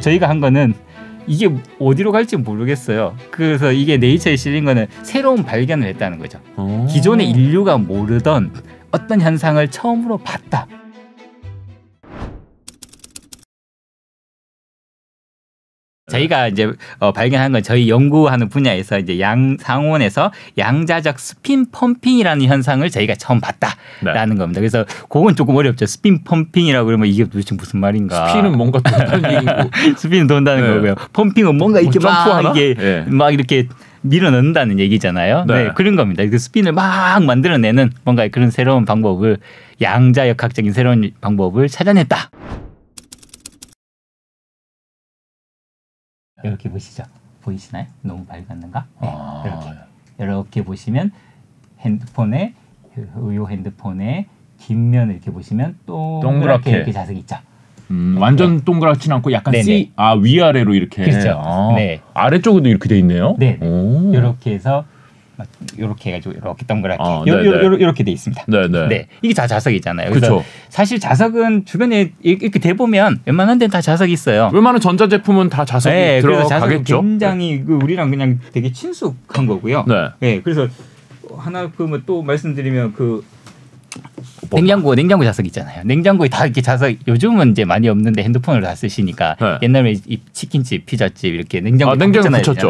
저희가 한 거는 이게 어디로 갈지 모르겠어요. 그래서 이게 네이처에 실린 거는 새로운 발견을 했다는 거죠. 기존의 인류가 모르던 어떤 현상을 처음으로 봤다. 저희가 이제 발견한 건 저희 연구하는 분야에서 이제 상온에서 양자적 스핀 펌핑이라는 현상을 저희가 처음 봤다라는 겁니다. 그래서 그건 조금 어렵죠. 스핀 펌핑이라고 그러면 이게 도대체 무슨 말인가? 스핀은 뭔가 돈다는 얘기고, 스핀은 돈다는 거고요. 펌핑은 뭔가 이렇게 막 이렇게 밀어넣는다는 얘기잖아요. 네, 그런 겁니다. 그 스핀을 막 만들어내는 뭔가 그런 새로운 방법을 양자역학적인 새로운 방법을 찾아냈다. 이렇게 보시죠. 보이시나요? 너무 밝았는가? 네, 이렇게 보시면 핸드폰의 뒷면을 이렇게 보시면 동그랗게 이렇게 자석이 있죠. 완전 동그랗진 않고 약간 위아래로 이렇게. 그렇죠. 네. 아래쪽에도 이렇게 돼 있네요. 네. 이렇게 해서 이렇게 해가지고 이렇게 동그랗게 이렇게 돼 있습니다. 네, 이게 다 자석이잖아요. 그래서 그쵸. 사실 자석은 주변에 이렇게 대보면 웬만한 데는 다 자석이 있어요. 웬만한 전자제품은 다 자석이 들어가겠죠. 굉장히 우리랑 그냥 되게 친숙한 거고요. 네, 그래서 하나 또 말씀드리면 냉장고 자석 있잖아요. 냉장고에 다 이렇게 자석 요즘은 이제 많이 없는데 핸드폰을 다 쓰시니까 옛날에 이 치킨집, 피자집 이렇게 냉장고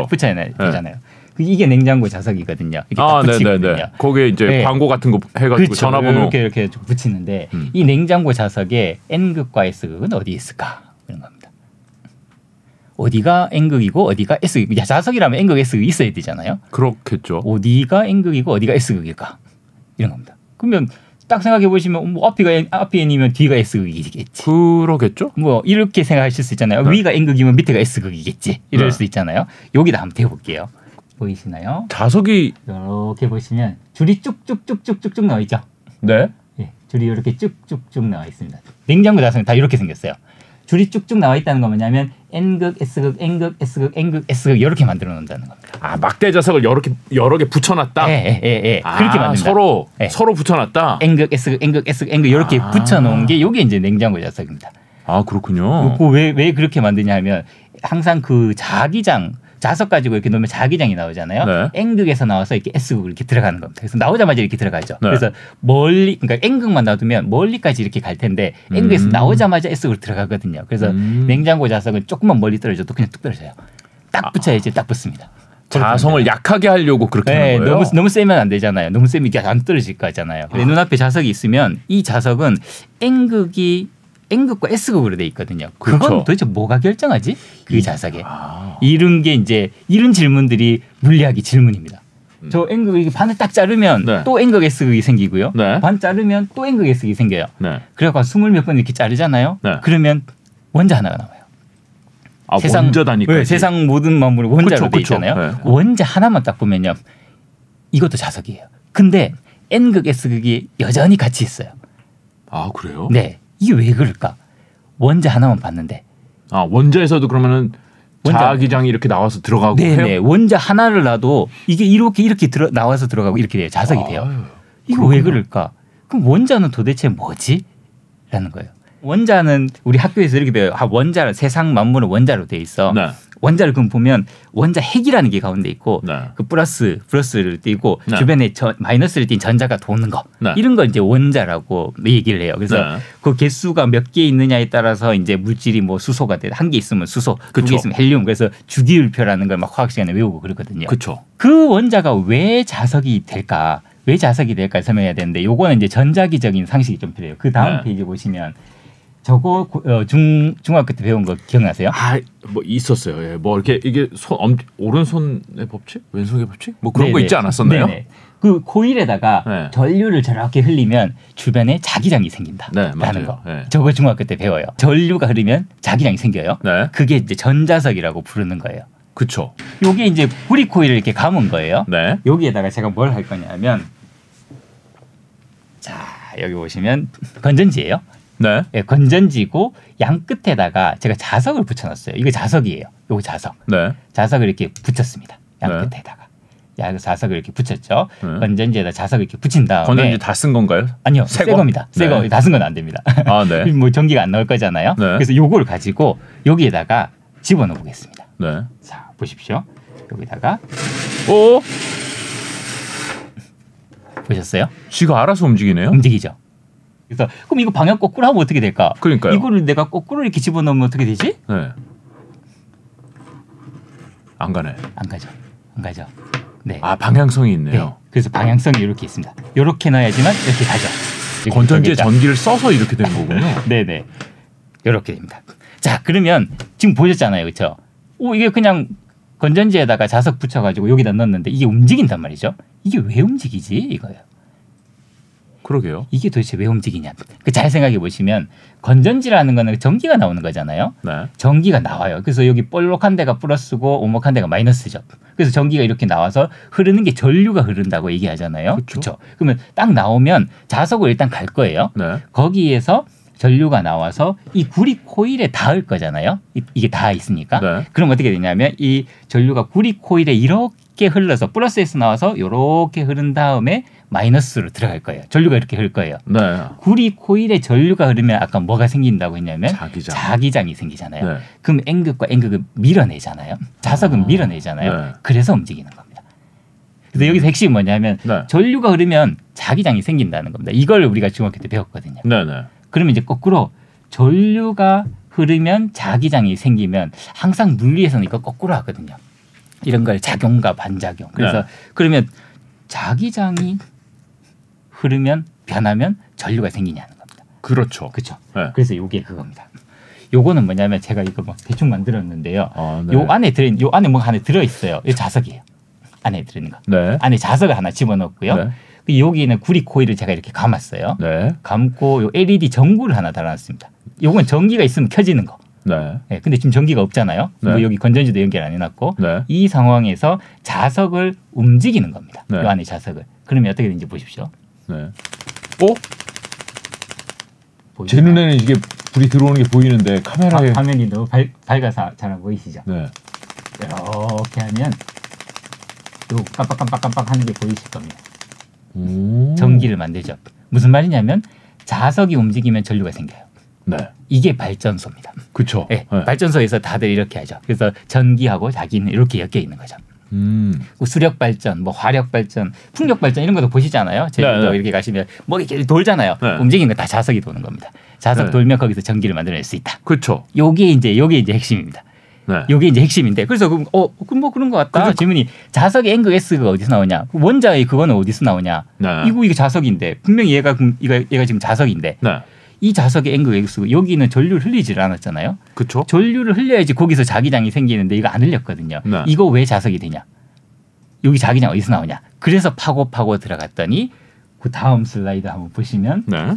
붙잖아요. 이게 냉장고 자석이거든요. 이렇게 딱 붙이거든요. 거기에 이제 광고 같은 거 해가지고 그렇죠. 전화번호 이렇게 붙이는데 이 냉장고 자석에 N극과 S극은 어디 있을까? 이런 겁니다. 어디가 N극이고 어디가 S극? 자석이라면 N극, S극이 있어야 되잖아요. 그렇겠죠. 어디가 N극이고 어디가 S극일까? 이런 겁니다. 그러면 딱 생각해 보시면 앞이 N이면 뒤가 S극이겠지. 그러겠죠. 이렇게 생각하실 수 있잖아요. 위가 N극이면 밑에가 S극이겠지. 이럴 수 있잖아요. 여기다 한번 대볼게요. 보이시나요? 자석이 이렇게 보시면 줄이 쭉쭉쭉쭉쭉 나와 있죠. 네. 줄이 이렇게 쭉쭉쭉 나와 있습니다. 냉장고 자석은 다 이렇게 생겼어요. 줄이 쭉쭉 나와 있다는 건 뭐냐면 N극, S극, N극, S극, N극, S극 이렇게 만들어 놓는다는 겁니다. 막대 자석을 여러 개 붙여놨다. 그렇게 만든다. 서로 붙여놨다. N극, S극, N극, S극, N극 이렇게 붙여놓은 게 이게 이제 냉장고 자석입니다. 그렇군요. 왜 그렇게 만드냐 하면 항상 자석 가지고 이렇게 놓으면 자기장이 나오잖아요. N극에서 나와서 이렇게 S극으로 이렇게 들어가는 겁니다. 그래서 나오자마자 이렇게 들어가죠. 그래서 그러니까 N극만 놔두면 멀리까지 이렇게 갈 텐데 N극에서 나오자마자 S극으로 들어가거든요. 그래서 냉장고 자석은 조금만 멀리 떨어져도 그냥 뚝 떨어져요. 딱 붙여야지 딱 붙습니다. 자성을 약하게 하려고 그렇게 하는 거예요? 너무 세면 안 되잖아요. 너무 세면 이게 안 떨어질 거잖아요. 눈앞에 자석이 있으면 이 자석은 N극과 S극으로 돼 있거든요. 그건 도대체 뭐가 결정하지? 그 자석에. 이런 질문들이 물리학의 질문입니다. 저 N극 반을 딱 자르면 또 N극 S극이 생기고요. 반 자르면 또 N극 S극이 생겨요. 그래갖고 20몇 번 이렇게 자르잖아요. 그러면 원자 하나가 나와요. 원자 단위까지. 세상 모든 만물이 원자로 돼 있잖아요. 원자 하나만 딱 보면요. 이것도 자석이에요. 근데 N극 S극이 여전히 같이 있어요. 그래요? 네. 이게 왜 그럴까? 원자 하나만 봤는데. 원자에서도 그러면은 자기장이 이렇게 나와서 들어가고 해요? 원자 하나를 놔도 이게 이렇게 나와서 들어가고 이렇게 돼요. 자석이 돼요. 이거 왜 그럴까? 그럼 원자는 도대체 뭐지? 라는 거예요. 원자는 우리 학교에서 이렇게 배워요. 세상 만물은 원자로 돼 있어. 원자를 그럼 보면 원자 핵이라는 게 가운데 있고 그 플러스를 띄고 주변에 마이너스를 띈 전자가 도는 거 이런 걸 이제 원자라고 얘기를 해요. 그래서 그 개수가 몇 개 있느냐에 따라서 이제 물질이 수소가 돼. 한 개 있으면 수소, 두 개 있으면 헬륨. 그래서 주기율표라는 걸 막 화학 시간에 외우고 그러거든요. 그 원자가 왜 자석이 될까? 왜 자석이 될까 설명해야 되는데 요거는 이제 전자기적인 상식이 좀 필요해요. 그 다음 페이지 보시면 저거 중학교 때 배운 거 기억나세요? 있었어요. 이게 오른손의 법칙, 왼손의 법칙, 그런 거 있지 않았었나요? 그 코일에다가 전류를 저렇게 흘리면 주변에 자기장이 생긴다라는 거. 저거 중학교 때 배워요. 전류가 흐르면 자기장이 생겨요. 그게 이제 전자석이라고 부르는 거예요. 그렇죠. 요게 이제 구리 코일을 이렇게 감은 거예요. 여기에다가 제가 뭘 할 거냐면 여기 보시면 건전지예요. 건전지고 양 끝에다가 제가 자석을 붙여놨어요. 이거 자석이에요. 요거 자석. 자석을 이렇게 붙였습니다. 양 끝에다가. 자석을 이렇게 붙였죠. 건전지에다 자석을 이렇게 붙인 다음에 건전지 다 쓴 건가요? 아니요, 새 겁니다. 새 거 다 쓴 건 안 됩니다. 아, 네. 뭐 전기가 안 나올 거잖아요. 네. 그래서 요걸 가지고 여기에다가 집어넣어 보겠습니다. 네. 자, 보십시오. 여기다가 오, 보셨어요? 지가 알아서 움직이네요. 움직이죠. 그래서 그럼 이거 방향 거꾸로 하면 어떻게 될까? 그러니까요. 이거를 내가 거꾸로 이렇게 집어넣으면 어떻게 되지? 네. 안 가네. 안 가죠. 안 가죠. 네. 아, 방향성이 있네요. 네. 그래서 방향성이 이렇게 있습니다. 이렇게 넣어야지만 이렇게 가죠. 건전지에 전기를 써서 이렇게 되는 거군요. 네네. 이렇게 됩니다. 자, 그러면 지금 보셨잖아요, 그렇죠? 오, 이게 그냥 건전지에다가 자석 붙여가지고 여기다 넣었는데 이게 움직인단 말이죠. 이게 왜 움직이지 이거예요. 그러게요. 이게 도대체 왜 움직이냐. 잘 생각해 보시면 건전지라는 거는 전기가 나오는 거잖아요. 네. 전기가 나와요. 그래서 여기 볼록한 데가 플러스고 오목한 데가 마이너스죠. 그래서 전기가 이렇게 나와서 흐르는 게 전류가 흐른다고 얘기하잖아요. 그렇죠. 그러면 딱 나오면 자석으로 일단 갈 거예요. 네. 거기에서 전류가 나와서 이 구리 코일에 닿을 거잖아요. 이게 닿아 있으니까. 네. 그럼 어떻게 되냐면 이 전류가 구리 코일에 이렇게 흘러서 플러스에서 나와서 이렇게 흐른 다음에 마이너스로 들어갈 거예요. 전류가 이렇게 흐를 거예요. 네. 구리 코일에 전류가 흐르면 아까 뭐가 생긴다고 했냐면 자기장. 자기장이 생기잖아요. 네. 그럼 N극과 N극을 밀어내잖아요. 자석은 밀어내잖아요. 네. 그래서 움직이는 겁니다. 그래서 여기서 핵심이 뭐냐면 네. 전류가 흐르면 자기장이 생긴다는 겁니다. 이걸 우리가 중학교 때 배웠거든요. 네, 네. 그러면 이제 거꾸로 전류가 흐르면 자기장이 생기면 항상 물리에서는 이거 거꾸로 하거든요. 이런 걸 작용과 반작용. 그래서 네. 그러면 자기장이 흐르면 변하면 전류가 생기냐는 겁니다. 그렇죠. 그렇죠. 네. 그래서 이게 그겁니다. 요거는 뭐냐면 제가 이거 뭐 대충 만들었는데요. 아, 네. 요 안에 뭐가 하나 들어 있어요. 이 자석이에요. 안에 들어있는 거. 네. 안에 자석을 하나 집어넣었고요. 네. 여기는 구리 코일을 제가 이렇게 감았어요. 네. 감고 요 LED 전구를 하나 달아놨습니다. 요건 전기가 있으면 켜지는 거. 네. 네, 근데 지금 전기가 없잖아요. 네. 뭐 여기 건전지도 연결 안 해놨고 네. 이 상황에서 자석을 움직이는 겁니다. 네. 이 안에 자석을. 그러면 어떻게 되는지 보십시오. 네. 오? 보이시나요? 제 눈에는 이게 불이 들어오는 게 보이는데 카메라에 화면이 너무 밝아서 잘 안 보이시죠? 네. 이렇게 하면 요 깜빡깜빡깜빡 하는 게 보이실 겁니다. 오. 전기를 만들죠. 무슨 말이냐면 자석이 움직이면 전류가 생겨요. 네. 이게 발전소입니다. 그렇죠. 네, 네. 발전소에서 다들 이렇게 하죠. 그래서 전기하고 자기는 이렇게 엮여 있는 거죠. 수력 발전, 뭐 화력 발전, 풍력 발전 이런 것도 보시잖아요. 제주도 네, 네. 이렇게 가시면 뭐 이렇게 돌잖아요. 네. 움직이는 거 다 자석이 도는 겁니다. 자석 네. 돌면 거기서 전기를 만들어낼 수 있다. 그렇죠. 요게 이제 핵심입니다. 네. 요게 이제 핵심인데 그래서 그럼 뭐 그런 것 같다. 질문이 자석의 N극 S가 어디서 나오냐? 원자의 그거는 어디서 나오냐? 네. 이게 자석인데 분명히 얘가 지금 자석인데 네. 이 자석의 N극 S고 여기는 전류를 흘리질 않았잖아요. 그렇죠. 전류를 흘려야지 거기서 자기장이 생기는데 이거 안 흘렸거든요. 네. 이거 왜 자석이 되냐? 여기 자기장 어디서 나오냐? 그래서 파고 들어갔더니 그 다음 슬라이드 한번 보시면 네.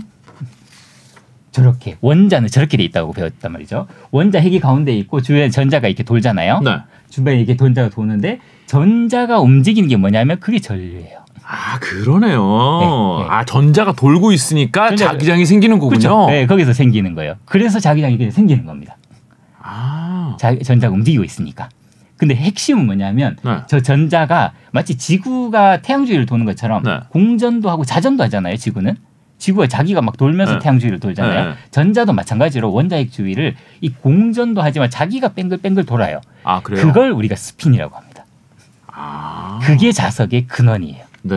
저렇게 원자는 저렇게 돼 있다고 배웠단 말이죠. 원자 핵이 가운데 있고 주변에 전자가 이렇게 돌잖아요. 네. 주변에 이렇게 전자가 도는데 전자가 움직이는 게 뭐냐면 그게 전류예요. 아, 그러네요. 네, 네. 아, 전자가 돌고 있으니까 전자가- 자기장이 생기는 거군요. 그렇죠. 네, 거기서 생기는 거예요. 그래서 자기장이 그냥 생기는 겁니다. 아. 전자가 움직이고 있으니까. 근데 핵심은 뭐냐면 네. 저 전자가 마치 지구가 태양 주위를 도는 것처럼 네. 공전도 하고 자전도 하잖아요. 지구는. 지구가 자기가 막 돌면서 네. 태양 주위를 돌잖아요. 네. 전자도 마찬가지로 원자핵 주위를 이 공전도 하지만 자기가 뱅글뱅글 돌아요. 아, 그래요? 그걸 우리가 스핀이라고 합니다. 아. 그게 자석의 근원이에요. 네.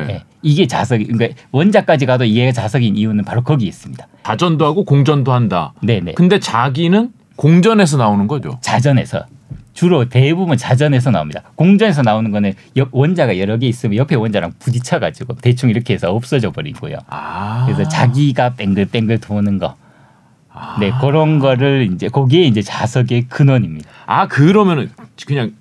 네. 이게 자석이 그러니까 원자까지 가도 이게 자석인 이유는 바로 거기에 있습니다. 자전도 하고 공전도 한다. 네네. 근데 자기는 공전에서 나오는 거죠. 자전에서 주로 대부분 자전에서 나옵니다. 공전에서 나오는 거는 원자가 여러 개 있으면 옆에 원자랑 부딪혀가지고 대충 이렇게 해서 없어져 버리고요. 아. 그래서 자기가 뱅글뱅글 도는 거. 아. 네, 그런 거를 이제 거기에 이제 자석의 근원입니다. 아, 그러면은 그냥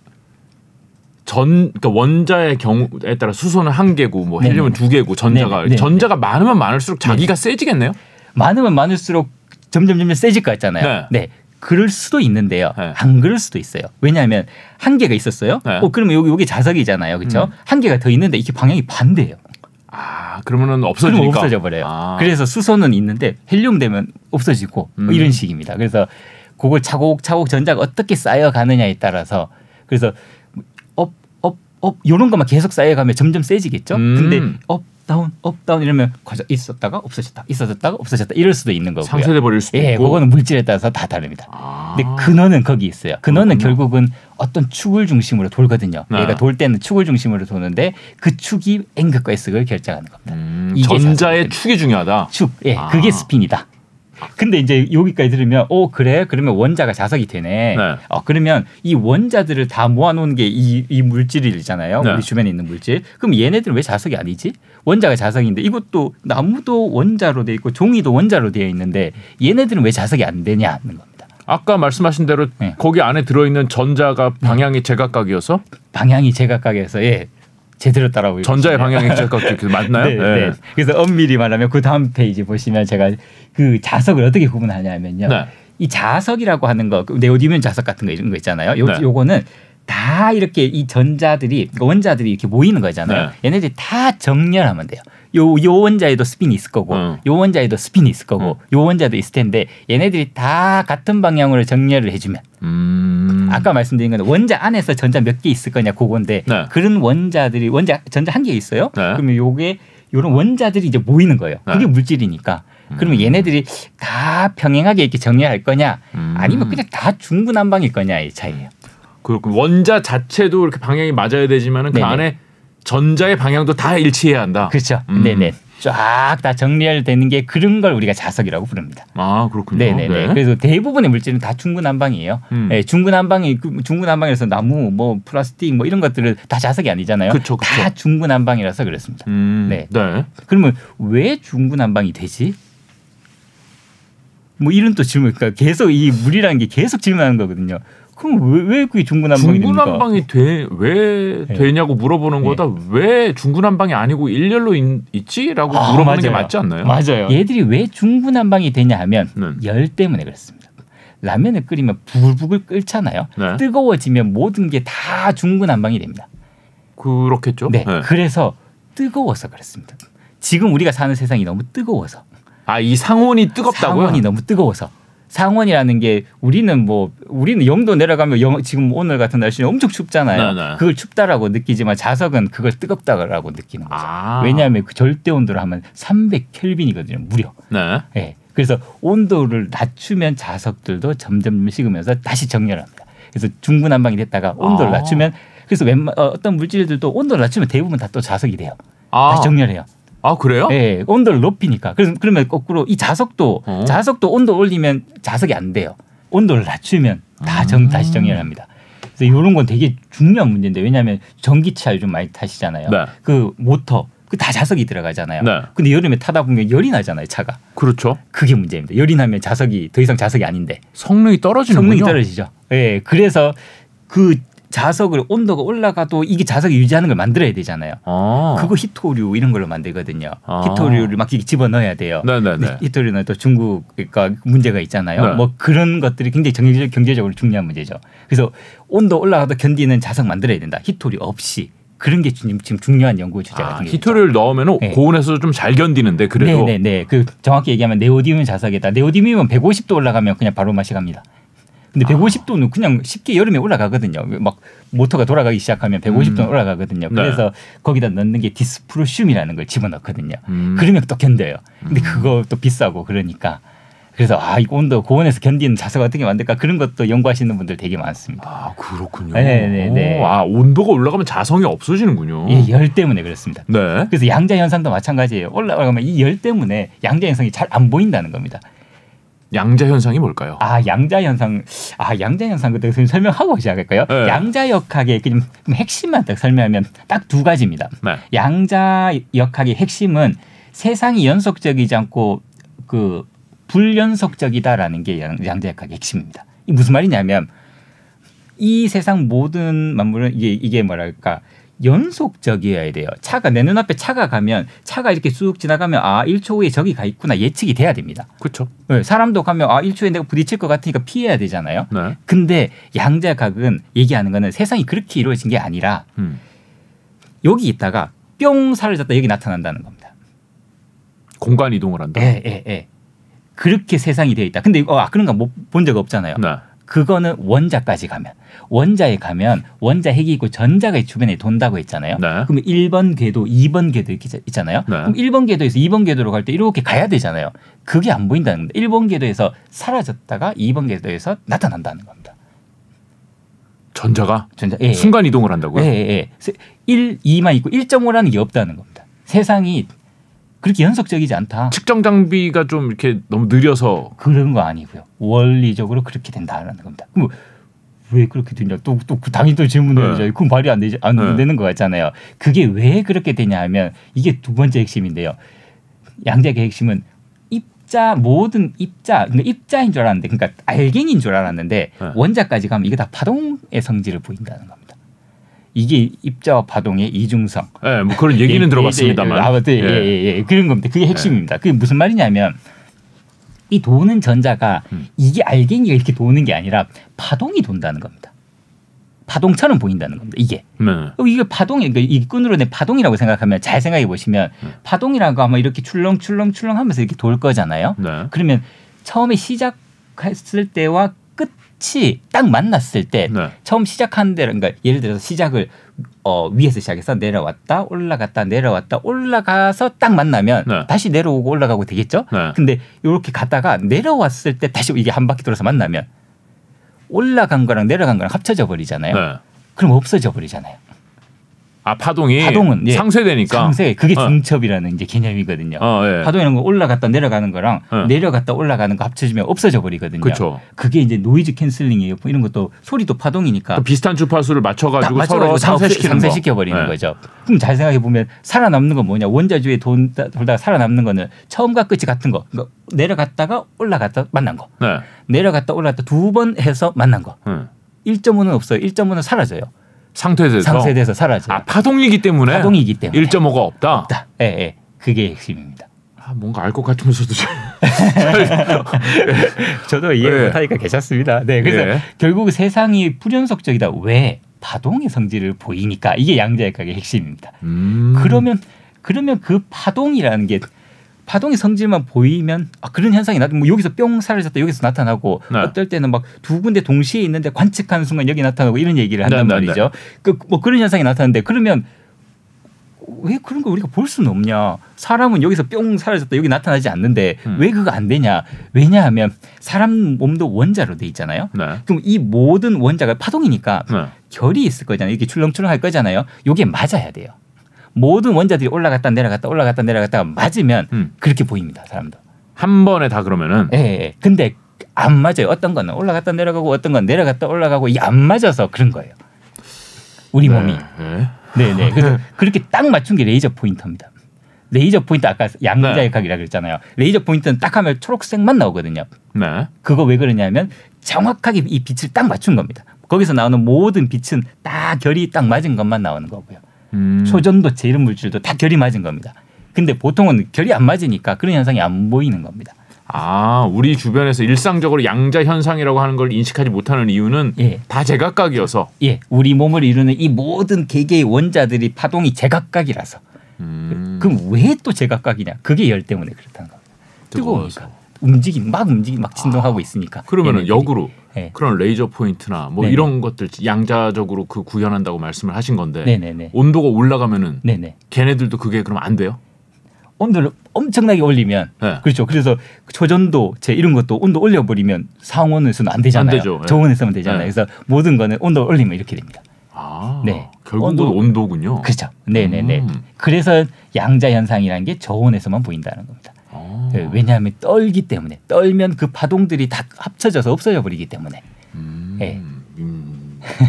그러니까 원자의 경우에 따라 수소는 한 개고 뭐 헬륨은 두 개고 전자가 네네. 전자가 많으면 많을수록 자기가 세지겠네요. 많으면 많을수록 점점 세질 것 같잖아요. 네. 그럴 수도 있는데요. 네. 안 그럴 수도 있어요. 왜냐하면 한 개가 있었어요. 네. 그러면 여기 자석이잖아요. 그렇죠? 한 개가 더 있는데 이게 방향이 반대예요. 아, 그러면은 없어지니까. 그럼 없어져 버려요. 아. 그래서 수소는 있는데 헬륨 되면 없어지고 뭐 이런 식입니다. 그래서 그걸 차곡차곡 전자가 어떻게 쌓여가느냐에 따라서 그래서 업 이런 것만 계속 쌓여가면 점점 세지겠죠. 근데 업 다운 이러면 있었다가 없어졌다 있어졌다가 없어졌다 이럴 수도 있는 거고요. 상쇄돼 버릴 수도 있고. 그거는 물질에 따라서 다 다릅니다. 근데 근원은 거기 있어요. 근원은 결국은 어떤 축을 중심으로 돌거든요. 얘가 돌 때는 축을 중심으로 도는데 그 축이 N극과 S극을 결정하는 겁니다. 이게 전자의 축이 중요하다. 축, 그게 스핀이다. 근데 이제 여기까지 들으면 그래? 그러면 원자가 자석이 되네. 그러면 이 원자들을 다 모아놓은 게 이 물질이잖아요. 우리 주변에 있는 물질. 그럼 얘네들은 왜 자석이 아니지? 원자가 자석인데 이것도 나무도 원자로 돼 있고 종이도 원자로 되어 있는데 얘네들은 왜 자석이 안 되냐는 겁니다. 아까 말씀하신 대로 거기 안에 들어있는 전자가 방향이 제각각이어서? 방향이 제각각이어서 제대로 따라오고 전자의 방향이 제각각이 맞나요? 네. 그래서 엄밀히 말하면 그 다음 페이지 보시면 제가 그 자석을 어떻게 구분하냐면요. 이 자석이라고 하는 거, 네오디뮴 자석 같은 거 이런 거 있잖아요. 요거는 다 이렇게 이 전자들이 원자들이 이렇게 모이는 거잖아요. 얘네들이 다 정렬하면 돼요. 요 원자에도 스핀이 있을 거고 요 원자에도 스핀이 있을 거고 요 원자도 있을 텐데 얘네들이 다 같은 방향으로 정렬을 해주면 아까 말씀드린 건 원자 안에서 전자 몇 개 있을 거냐 그건데 그런 원자들이 전자 한 개 있어요. 그러면 요런 원자들이 이제 모이는 거예요. 그게 물질이니까. 그러면 얘네들이 다 평행하게 이렇게 정렬할 거냐 아니면 그냥 다 중구난방일 거냐의 차이예요. 그렇군. 원자 자체도 이렇게 방향이 맞아야 되지만은 그 안에 전자의 방향도 다 일치해야 한다. 그렇죠. 네네. 쫙 다 정렬되는 게 그런 걸 우리가 자석이라고 부릅니다. 아 그렇군요. 네네네. 그래서 대부분의 물질은 다 중구난방이에요. 중구난방이라서 나무, 뭐 플라스틱, 뭐 이런 것들은 다 자석이 아니잖아요. 그쵸. 다 중구난방이라서 그렇습니다. 네. 그러면 왜 중구난방이 되지? 뭐 이런 또 질문, 그러니까 계속 이 물이라는 게 계속 질문하는 거거든요. 그럼 왜 그게 중구난방이 됩니까? 중구난방이 왜 되냐고 물어보는 거다. 왜 중구난방이 아니고 일렬로 있지라고 물어보는 게 맞지 않나요? 맞아요. 얘들이 왜 중구난방이 되냐 하면 열 때문에 그렇습니다. 라면을 끓이면 부글부글 끓잖아요. 뜨거워지면 모든 게 다 중구난방이 됩니다. 그렇겠죠. 그래서 뜨거워서 그렇습니다. 지금 우리가 사는 세상이 너무 뜨거워서. 이 상온이 뜨겁다고요? 상온이 너무 뜨거워서. 상온이라는 게 우리는 0도 내려가면 지금 오늘 같은 날씨는 엄청 춥잖아요. 그걸 춥다라고 느끼지만 자석은 그걸 뜨겁다라고 느끼는 거죠. 왜냐하면 그 절대 온도를 하면 300켈빈이거든요. 무려. 그래서 온도를 낮추면 자석들도 점점 식으면서 다시 정렬합니다. 그래서 중구난방이 됐다가 온도를 낮추면 그래서 어떤 물질들도 온도를 낮추면 대부분 다 또 자석이 돼요. 다시 정렬해요. 그래요? 네, 온도를 높이니까. 그러면 거꾸로 이 자석도 온도 올리면 자석이 안 돼요. 온도를 낮추면 다시 정렬합니다. 그래서 이런 건 되게 중요한 문제인데 왜냐하면 전기차 요즘 많이 타시잖아요. 그 모터 그 다 자석이 들어가잖아요. 근데 여름에 타다 보면 열이 나잖아요, 차가. 그렇죠. 그게 문제입니다. 열이 나면 자석이 더 이상 자석이 아닌데 성능이 떨어지는군요. 성능이 떨어지죠. 네, 그래서 그 자석을 온도가 올라가도 이게 자석이 유지하는 걸 만들어야 되잖아요. 그거 히토류 이런 걸로 만들거든요. 히토류를 막 이렇게 집어넣어야 돼요. 히토류는 또 중국과 문제가 있잖아요. 뭐 그런 것들이 굉장히 경제적으로 중요한 문제죠. 그래서 온도 올라가도 견디는 자석 만들어야 된다. 히토류 없이. 그런 게 지금 중요한 연구 주제 같은 게 히토류를 넣으면 고온에서 좀 잘 견디는데 그래도. 그 정확히 얘기하면 네오디뮴 자석이다. 네오디뮴은 150도 올라가면 그냥 바로 맛이 갑니다. 근데 150도는 그냥 쉽게 여름에 올라가거든요. 막 모터가 돌아가기 시작하면 150도는 올라가거든요. 그래서 거기다 넣는 게 디스프로슘이라는 걸 집어넣거든요. 그러면 또 견뎌요. 근데 그거 또 비싸고 그러니까. 그래서 이거 온도 고온에서 견디는 자석 어떻게 만들까 그런 것도 연구하시는 분들 되게 많습니다. 그렇군요. 네네네. 온도가 올라가면 자성이 없어지는군요. 열 때문에 그렇습니다. 그래서 양자 현상도 마찬가지예요. 올라가면 이 열 때문에 양자 현상이 잘 안 보인다는 겁니다. 양자 현상이 뭘까요? 양자 현상 그때 설명하고 시작할까요? 양자역학의 핵심만 딱 설명하면 딱 두 가지입니다. 양자역학의 핵심은 세상이 연속적이지 않고 그 불연속적이다라는 게 양자역학의 핵심입니다. 이 무슨 말이냐면 이 세상 모든 만물은 이게 뭐랄까 연속적이어야 돼요. 내 눈앞에 차가 가면 차가 이렇게 쑥 지나가면 1초 후에 저기 가 있구나 예측이 돼야 됩니다. 그렇죠. 사람도 가면 1초에 내가 부딪힐 것 같으니까 피해야 되잖아요. 근데 양자역학은 얘기하는 거는 세상이 그렇게 이루어진 게 아니라 여기 있다가 뿅 사라졌다 여기 나타난다는 겁니다. 공간 이동을 한다. 그렇게 세상이 되어 있다. 근데 그런 거 본 적 없잖아요. 그거는 원자까지 가면 원자에 가면 원자 핵이 있고 전자가 주변에 돈다고 했잖아요. 네. 그럼 1번 궤도, 2번 궤도 이렇게 있잖아요. 네. 그럼 1번 궤도에서 2번 궤도로 갈 때 이렇게 가야 되잖아요. 그게 안 보인다는 겁니다. 1번 궤도에서 사라졌다가 2번 궤도에서 나타난다는 겁니다. 전자가 예, 순간 이동을 한다고요? 예. 1, 2만 있고 1.5라는 게 없다는 겁니다. 세상이 그렇게 연속적이지 않다. 측정 장비가 좀 이렇게 너무 느려서 그런 거 아니고요. 원리적으로 그렇게 된다는 겁니다. 그럼 왜 그렇게 되냐? 또 당연히 또 질문을 해야죠. 그럼 말이 안 되지 안 되는 거 같잖아요. 그게 왜 그렇게 되냐 하면 이게 두 번째 핵심인데요. 양자의 핵심은 모든 그러니까 입자인 줄 알았는데, 그러니까 알갱인 줄 알았는데 원자까지 가면 이게 다 파동의 성질을 보인다는 겁니다. 이게 입자와 파동의 이중성. 네, 뭐 그런 얘기는 들어봤습니다만. 예. 그런 겁니다. 그게 핵심입니다. 그게 무슨 말이냐면 이 도는 전자가 이게 알갱이가 이렇게 도는 게 아니라 파동이 돈다는 겁니다. 파동처럼 보인다는 겁니다. 이게. 이게 파동이, 그러니까 이 끈으로 낸 파동이라고 생각하면 잘 생각해 보시면 파동이라고 하면 이렇게 출렁출렁 하면서 이렇게 돌 거잖아요. 네. 그러면 처음에 시작했을 때와 끝이 딱 만났을 때 처음 시작하는 데, 그러니까 예를 들어서 시작을 위에서 시작해서 내려왔다 올라갔다 내려왔다 올라가서 딱 만나면 다시 내려오고 올라가고 되겠죠. 근데 이렇게 갔다가 내려왔을 때 다시 이게 한 바퀴 돌아서 만나면 올라간 거랑 내려간 거랑 합쳐져 버리잖아요. 그럼 없어져 버리잖아요. 아, 파동은 상쇄되니까. 상쇄. 그게 중첩이라는 이제 개념이거든요. 파동이라는 건 올라갔다 내려가는 거랑 내려갔다 올라가는 거 합쳐지면 없어져 버리거든요. 그쵸. 그게 이제 노이즈 캔슬링이에요. 이런 것도 소리도 파동이니까. 비슷한 주파수를 맞춰가지고 서로 상쇄시켜 버리는 거죠. 그럼 잘 생각해 보면 살아남는 건 뭐냐? 원자주에 돌다가 살아남는 거는 처음과 끝이 같은 거. 그러니까 내려갔다가 올라갔다 만난 거. 내려갔다 올라갔다 두 번 해서 만난 거. 1.5는 없어요. 1.5는 사라져요. 상쇄돼서 사라져요. 아, 파동이기 때문에 1.5가 없다. 예. 그게 핵심입니다. 아, 뭔가 알 것 같으면서도 저도 이해 못하니까 괜찮습니다. 네, 그래서 결국 세상이 불연속적이다. 왜? 파동의 성질을 보이니까. 이게 양자역학의 핵심입니다. 그러면 그 파동이라는 게 파동의 성질만 보이면 그런 현상이 뭐 여기서 뿅 사라졌다 여기서 나타나고 어떨 때는 막 두 군데 동시에 있는데 관측하는 순간 여기 나타나고 이런 얘기를 한단 말이죠. 뭐 그런 현상이 나타나는데 그러면 왜 그런 걸 우리가 볼 수는 없냐. 사람은 여기서 뿅 사라졌다 여기 나타나지 않는데 왜 그거 안 되냐. 왜냐하면 사람 몸도 원자로 돼 있잖아요. 그럼 이 모든 원자가 파동이니까 결이 있을 거잖아요. 이렇게 출렁출렁 할 거잖아요. 이게 맞아야 돼요. 모든 원자들이 올라갔다 내려갔다가 맞으면 그렇게 보입니다. 사람도. 한 번에 다 그러면은. 예. 근데 안 맞아요. 어떤 거는 올라갔다 내려가고 어떤 건 내려갔다 올라가고 이게 안 맞아서 그런 거예요. 우리 몸이. 네네. 그래서 그렇게 딱 맞춘 게 레이저 포인터입니다. 레이저 포인터 아까 양자역학이라 그랬잖아요. 레이저 포인터는 딱 하면 초록색만 나오거든요. 그거 왜 그러냐면 정확하게 이 빛을 딱 맞춘 겁니다. 거기서 나오는 모든 빛은 딱 결이 딱 맞은 것만 나오는 거고요. 초전도체 이런 물질도 다 결이 맞은 겁니다. 근데 보통은 결이 안 맞으니까 그런 현상이 안 보이는 겁니다. 아, 우리 주변에서 일상적으로 양자 현상이라고 하는 걸 인식하지 못하는 이유는 다 제각각이어서. 우리 몸을 이루는 이 모든 개개의 원자들이 파동이 제각각이라서. 그럼 왜 또 제각각이냐? 그게 열 때문에 그렇다는 겁니다. 뜨거우니까. 막 진동하고 있으니까. 그러면은 역으로 그런 레이저 포인트나 뭐 이런 것들 양자적으로 그 구현한다고 말씀을 하신 건데 온도가 올라가면은 걔네들도 그게 그럼 안 돼요? 온도를 엄청나게 올리면 그렇죠. 그래서 초전도체 이런 것도 온도 올려버리면 상온에서는 안 되잖아요. 안 되죠. 저온에서만 되잖아요. 그래서 모든 거는 온도 올리면 이렇게 됩니다. 결국은 온도군요. 그렇죠. 그래서 양자 현상이라는 게 저온에서만 보인다는 겁니다. 왜냐하면 떨기 때문에 떨면 그 파동들이 다 합쳐져서 없어져 버리기 때문에.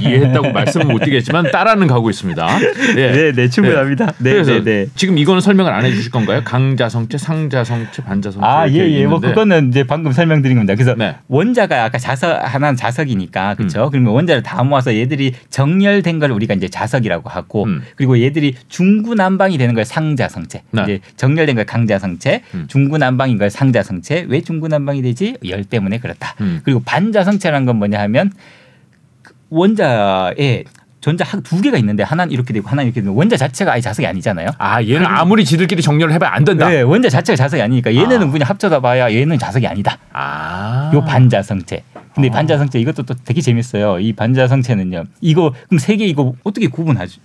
이해했다고 말씀은 못 드리겠지만 따라는 가고 있습니다. 충분합니다. 그래서 지금 이거는 설명을 안 해주실 건가요? 강자성체, 상자성체, 반자성체. 뭐 그거는 이제 방금 설명드린 겁니다. 그래서 원자가 아까 하나는 자석이니까 그렇죠. 그러면 원자를 다 모아서 얘들이 정렬된 걸 우리가 이제 자석이라고 하고 그리고 얘들이 중구난방이 되는 걸 상자성체. 이제 정렬된 걸 강자성체, 중구난방인 걸 상자성체. 왜 중구난방이 되지? 열 때문에 그렇다. 그리고 반자성체라는 건 뭐냐 하면 원자에 전자 두 개가 있는데 하나는 이렇게 되고 하나는 이렇게 되면 원자 자체가 아예 자석이 아니잖아요. 아 얘는 아무리 지들끼리 정렬을 해봐야 안 된다. 네, 원자 자체가 자석이 아니니까 얘네는 그냥 합쳐다 봐야 얘는 자석이 아니다. 요 반자성체. 근데 반자성체 이것도 또 되게 재밌어요. 이 반자성체는요. 이거 그럼 세 개 이거 어떻게 구분하지?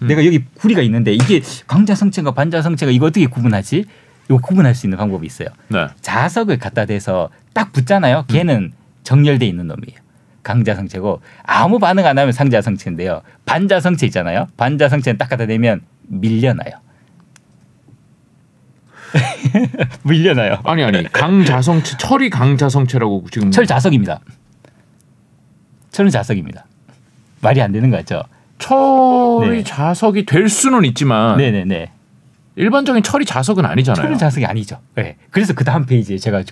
내가 여기 구리가 있는데 이게 강자성체인가 반자성체가 이거 어떻게 구분하지? 이거 구분할 수 있는 방법이 있어요. 네. 자석을 갖다 대서 딱 붙잖아요. 걔는 정렬돼 있는 놈이에요. 강자성체고 아무 반응 안 하면 상자성체인데요. 반자성체 있잖아요. 반자성체는 딱 갖다 대면 밀려나요. 밀려나요. 아니 강자성체 철이 강자성체라고 지금 철자석입니다. 철은 자석입니다. 말이 안 되는 거 같죠? 철이 네. 자석이 될 수는 있지만 네네네. 일반적인 철이 자석은 아니잖아요. 철은 자석이 아니죠. 네. 그래서 그 다음 페이지에 제가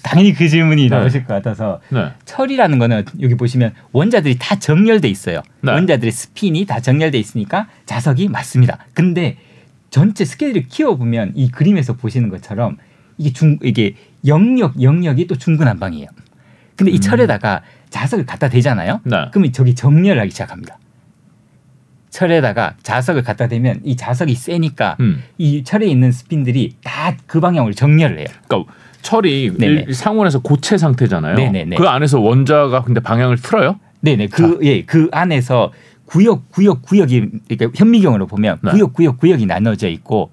당연히 그 질문이 나오실 것 같아서 철이라는 거는 여기 보시면 원자들이 다 정렬돼 있어요. 원자들의 스핀이 다 정렬돼 있으니까 자석이 맞습니다. 근데 전체 스케일을 키워보면 이 그림에서 보시는 것처럼 이게 영역이 또 중구난방이에요. 근데 이 철에다가 자석을 갖다 대잖아요. 그러면 저기 정렬을 하기 시작합니다. 철에다가 자석을 갖다 대면 이 자석이 세니까 이 철에 있는 스핀들이 다 그 방향으로 정렬을 해요. 그러니까 철이 상온에서 고체 상태잖아요. 네네네. 그 안에서 원자가 근데 방향을 틀어요? 네네. 그 안에서 구역이 그러니까 현미경으로 보면 구역이 나눠져 있고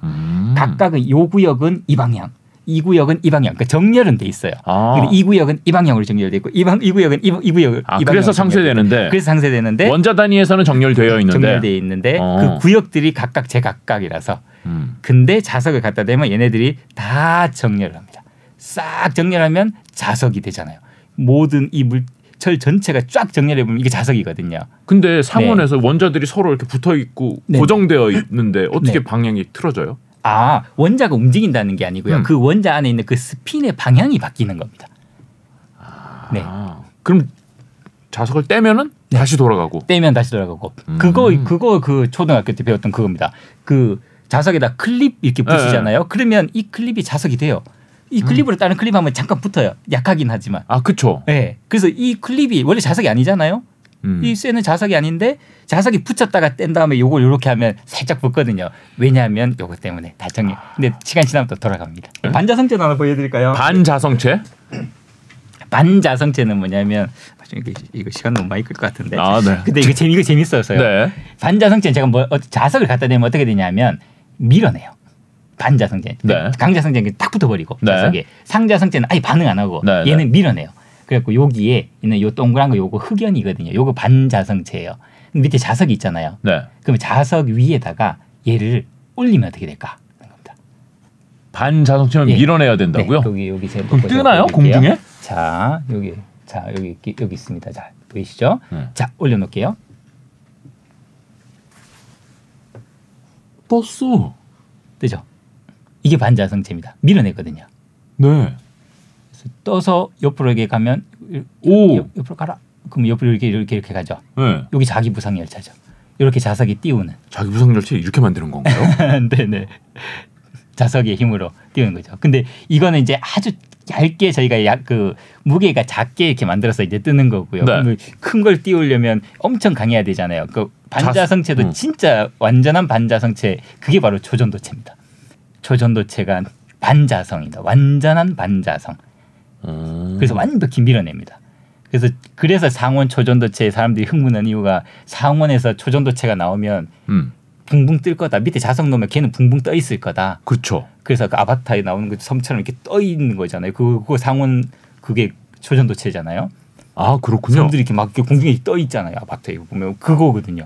각각의 요 구역은 이 방향, 이 구역은 이 방향. 그러니까 정렬은 돼 있어요. 그리고 이 구역은 이 방향으로 정렬돼 있고 이 구역은 이 구역을 이 방향으로 그래서 상쇄되는데 원자 단위에서는 정렬되어 있는데 그 구역들이 각각 제각각이라서 근데 자석을 갖다 대면 얘네들이 다 정렬을 합니다. 싹 정렬하면 자석이 되잖아요. 모든 이 철 전체가 쫙 정렬해 보면 이게 자석이거든요. 근데 상온에서 원자들이 서로 이렇게 붙어 있고 고정되어 있는데 어떻게 방향이 틀어져요? 원자가 움직인다는 게 아니고요. 그 원자 안에 있는 그 스핀의 방향이 바뀌는 겁니다. 그럼 자석을 떼면은 다시 돌아가고. 떼면 다시 돌아가고. 그거 그 초등학교 때 배웠던 그겁니다. 그 자석에다 클립 이렇게 붙이잖아요. 그러면 이 클립이 자석이 돼요. 이 클립으로 다른 클립하면 잠깐 붙어요. 약하긴 하지만. 그렇죠. 네. 그래서 이 클립이 원래 자석이 아니잖아요. 이 쇠는 자석이 아닌데 자석이 붙였다가 뗀 다음에 요걸 이렇게 하면 살짝 붙거든요. 왜냐하면 요거 때문에 다 정리. 근데 시간 지나면 또 돌아갑니다. 반자성체 하나 보여드릴까요? 반자성체? 반자성체는 뭐냐면 이거 시간 너무 많이 끌 것 같은데. 근데 이거 재밌어서요. 반자성체는 제가 자석을 갖다 대면 어떻게 되냐면 밀어내요. 반자성체. 강자성체는 딱 붙어버리고 자석에. 상자성체는 아예 반응 안 하고 얘는 밀어내요. 그래갖고 여기에 있는 요 동그란 거 요거 흑연이거든요. 요거 반자성체예요. 밑에 자석이 있잖아요. 그러면 자석 위에다가 얘를 올리면 어떻게 될까? 반자성체는 밀어내야 된다고요? 여기 제가 그럼 뜨나요? 공중에? 여기 있습니다. 자, 보이시죠? 자, 올려놓을게요. 떴어. 뜨죠? 이게 반자성체입니다. 밀어내거든요. 그래서 떠서 옆으로 이렇게 가면 옆으로 가라. 그럼 옆으로 이렇게 가죠. 여기 자기부상열차죠. 이렇게 자석이 띄우는. 자기부상열차 이렇게 만드는 건가요? 네네. 자석의 힘으로 띄우는 거죠. 근데 이거는 이제 아주 얇게 저희가 그 무게가 작게 이렇게 만들어서 이제 뜨는 거고요. 큰 걸 띄우려면 엄청 강해야 되잖아요. 그 반자성체도 진짜 완전한 반자성체 그게 바로 초전도체입니다. 초전도체가 반자성이다. 완전한 반자성. 그래서 완벽히 밀어냅니다. 그래서 상온 초전도체에 사람들이 흥분한 이유가 상온에서 초전도체가 나오면 붕붕 뜰 거다. 밑에 자석 놓으면 걔는 붕붕 떠 있을 거다. 그렇죠. 그래서 그 아바타에 나오는 그 섬처럼 이렇게 떠 있는 거잖아요. 그거 상온 그게 초전도체잖아요. 그렇군요. 섬들이 이렇게 막 공중에 떠 있잖아요. 아바타에 보면 그거거든요.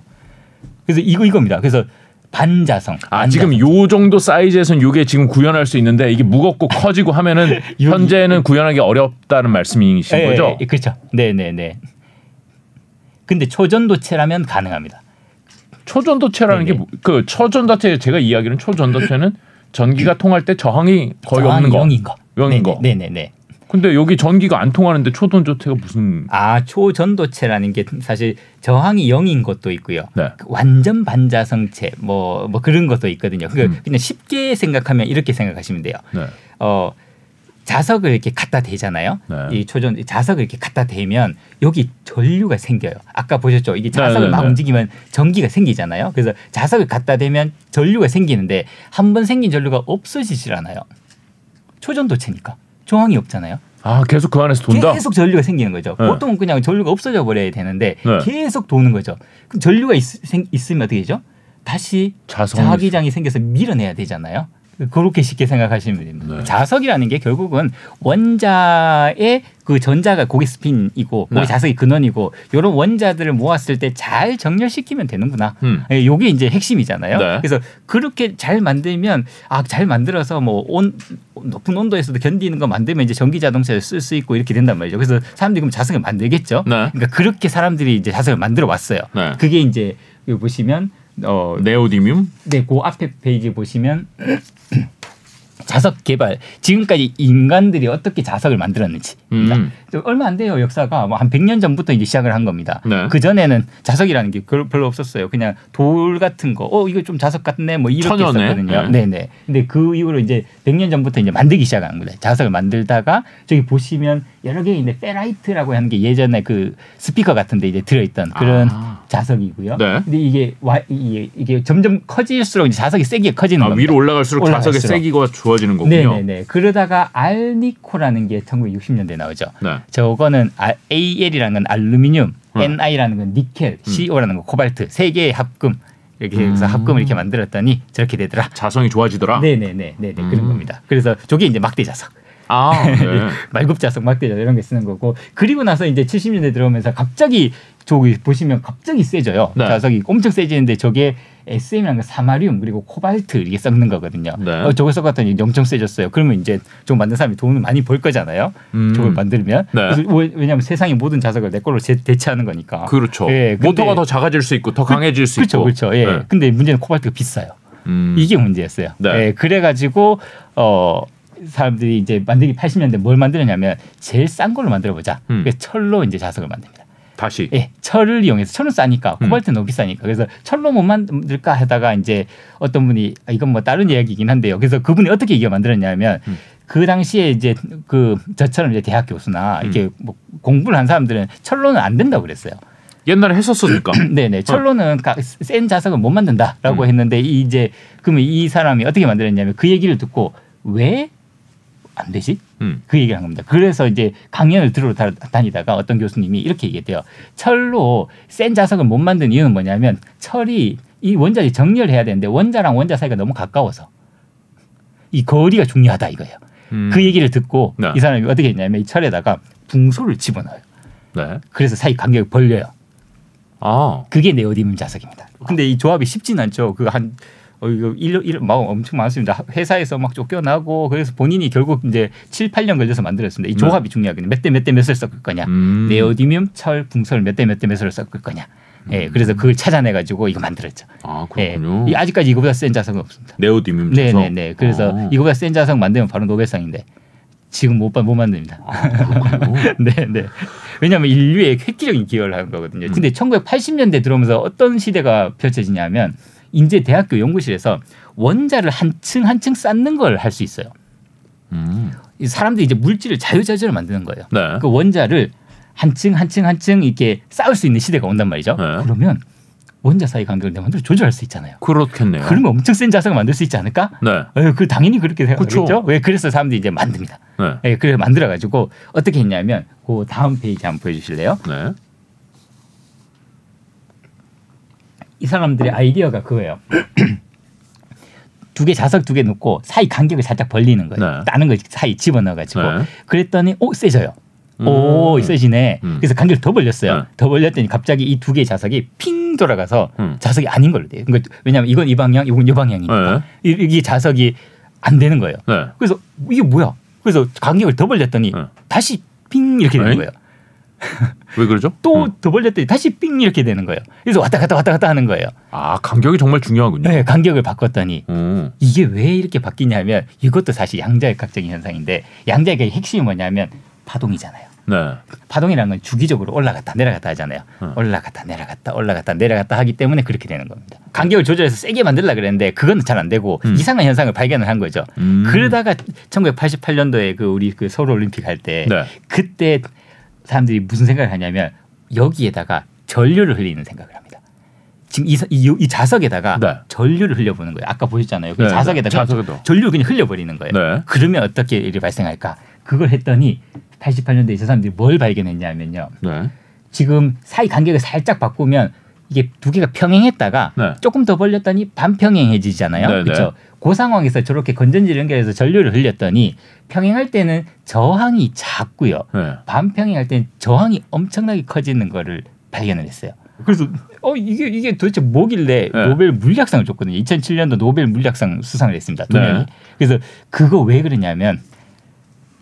그래서 이겁니다. 그래서 반자성. 지금 요 정도 사이즈에서는 이게 지금 구현할 수 있는데 이게 무겁고 커지고 하면은 현재는 구현하기 어렵다는 말씀이신 거죠? 그렇죠. 네네네. 근데 초전도체라면 가능합니다. 초전도체라는 게 그 초전도체 제가 이야기하는 초전도체는 전기가 통할 때 저항이 거의 없는 거. 0인 거. 네네네. 근데 여기 전기가 안 통하는데 초전도체가 무슨? 초전도체라는 게 사실 저항이 0인 것도 있고요. 완전 반자성체 그런 것도 있거든요. 그냥 쉽게 생각하면 이렇게 생각하시면 돼요. 자석을 이렇게 갖다 대잖아요. 네. 이 초전 자석을 이렇게 갖다 대면 여기 전류가 생겨요. 아까 보셨죠? 이게 자석을 막 움직이면 전기가 생기잖아요. 그래서 자석을 갖다 대면 전류가 생기는데 한 번 생긴 전류가 없어지질 않아요. 초전도체니까 조항이 없잖아요. 아, 계속 그 안에서 돈다? 계속 전류가 생기는 거죠. 네. 보통은 그냥 전류가 없어져 버려야 되는데 네. 계속 도는 거죠. 그럼 전류가 있으면 어떻게 되죠? 다시 자기장이 생겨서 밀어내야 되잖아요. 그렇게 쉽게 생각하시면 됩니다. 네. 자석이라는 게 결국은 원자의 그 전자가 고기 스핀이고 고기 자석이 근원이고 이런 원자들을 모았을 때 잘 정렬시키면 되는구나. 이게 이제 핵심이잖아요. 네. 그래서 그렇게 잘 만들면 잘 만들어서 뭐 높은 온도에서도 견디는 거 만들면 이제 전기 자동차를 쓸 수 있고 이렇게 된단 말이죠. 그래서 사람들이 그럼 자석을 만들겠죠. 네. 그러니까 그렇게 사람들이 이제 자석을 만들어 왔어요. 네. 그게 이제 여기 보시면 네오디뮴? 네, 그 앞에 페이지 보시면 자석 개발 지금까지 인간들이 어떻게 자석을 만들었는지 얼마 안 돼요. 역사가 한 100년 전부터 이제 시작을 한 겁니다. 네. 그 전에는 자석이라는 게 별로 없었어요. 그냥 돌 같은 거 이거 좀 자석 같네 뭐 이렇게 했었거든요. 네네. 근데 그 이후로 이제 100년 전부터 이제 만들기 시작한 거예요. 자석을 만들다가 저기 보시면 여러 개 있는데 페라이트라고 하는 게 예전에 그 스피커 같은데 이제 들어있던 그런 자석이고요. 네. 근데 이게 점점 커질수록 이제 자석이 세게 커지는 겁니다. 위로 올라갈수록 자석의 세기가 좋아지는 거군요. 네네네. 그러다가 알니코라는 게 1960년대에 나오죠. 네. 저거는 AL이라는 건 알루미늄, NI라는 건 니켈, CO라는 건 코발트 세 개의 합금. 이렇게 해서 합금을 이렇게 만들었더니 저렇게 되더라. 자성이 좋아지더라. 네네네. 그런 겁니다. 그래서 저게 이제 막대 자석. 네. 말굽 자석, 막대 자석 이런 게 쓰는 거고 그리고 나서 이제 70년대 들어오면서 갑자기 저기 보시면 갑자기 세져요. 네. 자석이 엄청 세지는데 저게 SM이라는 건 사마리움 그리고 코발트 이렇게 섞는 거거든요. 네. 저걸 섞었더니 엄청 세졌어요. 그러면 이제 저거 만든 사람이 돈을 많이 벌 거잖아요. 저걸 만들면. 네. 그래서 왜냐하면 세상의 모든 자석을 내 걸로 대체하는 거니까. 그렇죠. 예, 모터가 더 작아질 수 있고 더 강해질 수 있고. 그렇죠. 예. 네. 근데 문제는 코발트가 비싸요. 이게 문제였어요. 네. 예, 그래가지고 사람들이 이제 만들기 80년대 뭘 만드느냐면 제일 싼 걸로 만들어 보자. 그래서 철로 이제 자석을 만듭니다. 다시. 예, 철을 이용해서 철은 싸니까 코발트는 너무 비싸니까 그래서 철로 못 만들까 하다가 이제 어떤 분이 이건 뭐 다른 이야기이긴 한데요. 그래서 그분이 어떻게 이거 만들었냐면 그 당시에 이제 저처럼 이제 대학 교수나 이렇게 뭐 공부를 한 사람들은 철로는 안 된다고 그랬어요. 옛날에 했었으니까. 네네. 철로는 센 자석을 못 만든다라고 했는데 이제 그러면 이 사람이 어떻게 만들었냐면 그 얘기를 듣고 왜 안 되지? 그 얘기를 한 겁니다. 그래서 이제 강연을 들으러 다니다가 어떤 교수님이 이렇게 얘기했대요. 철로 센 자석을 못 만든 이유는 뭐냐면 철이 이 원자를 정렬해야 되는데 원자랑 원자 사이가 너무 가까워서 이 거리가 중요하다 이거예요. 그 얘기를 듣고 네. 이 사람이 어떻게 했냐면 이 철에다가 붕소를 집어넣어요. 네. 그래서 사이 간격을 벌려요. 그게 네오디뮴 자석입니다. 근데 이 조합이 쉽진 않죠. 이거 막 엄청 많습니다. 회사에서 막 쫓겨나고 그래서 본인이 결국 이제 7, 8년 걸려서 만들었습니다. 이 조합이 중요하거든요. 몇 대 몇 대 몇을 섞을 거냐. 네오디뮴, 철, 붕소를 몇 대 몇 대 몇을 섞을 거냐. 예, 그래서 그걸 찾아내가지고 이거 만들었죠. 그렇군요. 예, 아직까지 이거보다 센 자석은 없습니다. 네오디뮴 자석. 네네네. 그래서 이거보다 센 자석 만들면 바로 노벨상인데 지금 못 만듭니다. 네네. 왜냐하면 인류의 획기적인 기여를 하는 거거든요. 근데 1980년대 들어오면서 어떤 시대가 펼쳐지냐면 인제 대학교 연구실에서 원자를 한 층 쌓는 걸 할 수 있어요. 사람들이 이제 물질을 자유자재로 만드는 거예요. 네. 그 원자를 한 층 이렇게 쌓을 수 있는 시대가 온단 말이죠. 네. 그러면 원자 사이 간격을 내가 만들어 조절할 수 있잖아요. 그렇겠네요. 그러면 엄청 센 자석을 만들 수 있지 않을까? 네. 그 당연히 그렇게 생각하겠죠. 그래서 사람들이 이제 만듭니다. 네. 그래서 만들어 가지고 어떻게 했냐면 그 다음 페이지 한번 보여주실래요? 네. 이 사람들의 아이디어가 그거예요. 자석 두 개 넣고 사이 간격을 살짝 벌리는 거예요. 따는 걸 사이 집어넣어가지고 그랬더니 세져요. 세지네. 그래서 간격을 더 벌렸어요. 더 벌렸더니 갑자기 이 두 개의 자석이 핑 돌아가서 자석이 아닌 걸로 돼요. 그러니까 왜냐하면 이건 이 방향, 이건 이 방향이니까 이게 자석이 안 되는 거예요. 그래서 이게 뭐야? 그래서 간격을 더 벌렸더니 다시 핑 이렇게 되는 거예요. 왜 그러죠? 또 더 벌렸더니 다시 삥 이렇게 되는 거예요. 그래서 왔다 갔다 하는 거예요. 간격이 정말 중요하군요. 네, 간격을 바꿨더니 이게 왜 이렇게 바뀌냐면 이것도 사실 양자역학적인 현상인데 양자역학의 핵심이 뭐냐면 파동이잖아요. 네. 파동이라는 건 주기적으로 올라갔다 내려갔다 하잖아요. 올라갔다 내려갔다 하기 때문에 그렇게 되는 겁니다. 간격을 조절해서 세게 만들려고 그랬는데 그건 잘 안 되고 이상한 현상을 발견을 한 거죠. 그러다가 1988년도에 그 우리 그 서울 올림픽 할 때 네. 그때 사람들이 무슨 생각을 하냐면 여기에다가 전류를 흘리는 생각을 합니다. 지금 이 자석에다가 네. 전류를 흘려보는 거예요. 아까 보셨잖아요. 그 네, 자석에다가 전류를 그냥 흘려버리는 거예요. 네. 그러면 어떻게 일이 발생할까? 그걸 했더니 88년도에 저 사람들이 뭘 발견했냐면요. 네. 지금 사이 간격을 살짝 바꾸면 이게 두 개가 평행했다가 네. 조금 더 벌렸더니 반평행해지잖아요. 네, 그렇죠? 그 상황에서 저렇게 건전지를 연결해서 전류를 흘렸더니 평행할 때는 저항이 작고요. 네. 반평행할 때는 저항이 엄청나게 커지는 거를 발견을 했어요. 그래서 이게 도대체 뭐길래 네. 노벨 물리학상을 줬거든요. 2007년도 노벨 물리학상 수상을 했습니다. 두 명이. 네. 그래서 그거 왜 그러냐면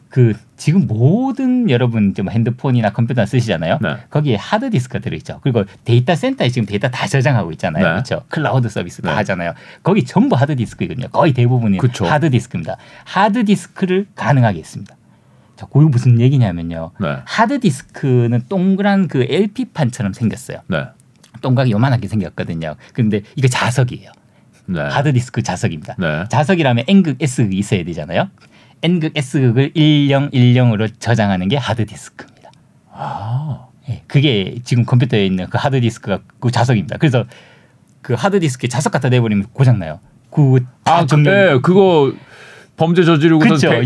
그 지금 모든 여러분 좀 핸드폰이나 컴퓨터 쓰시잖아요. 네. 거기에 하드디스크가 들어있죠. 그리고 데이터 센터에 지금 데이터 다 저장하고 있잖아요. 네. 그렇죠. 클라우드 서비스 다 네. 하잖아요. 거기 전부 하드디스크거든요. 거의 대부분이 그쵸. 하드디스크입니다. 하드디스크를 가능하게 했습니다. 자, 그게 무슨 얘기냐면요. 네. 하드디스크는 동그란 그 LP판처럼 생겼어요. 네. 동그랗게 요만하게 생겼거든요. 그런데 이거 자석이에요. 네. 하드디스크 자석입니다. 네. 자석이라면 N극, S극이 있어야 되잖아요. N극, S극을 1010으로 저장하는 게 하드디스크입니다. 아. 네, 그게 지금 컴퓨터에 있는 그 하드디스크가 그 자석입니다. 그래서 그 하드디스크에 자석 갖다 대버리면 고장나요. 네, 그거 범죄 저지르고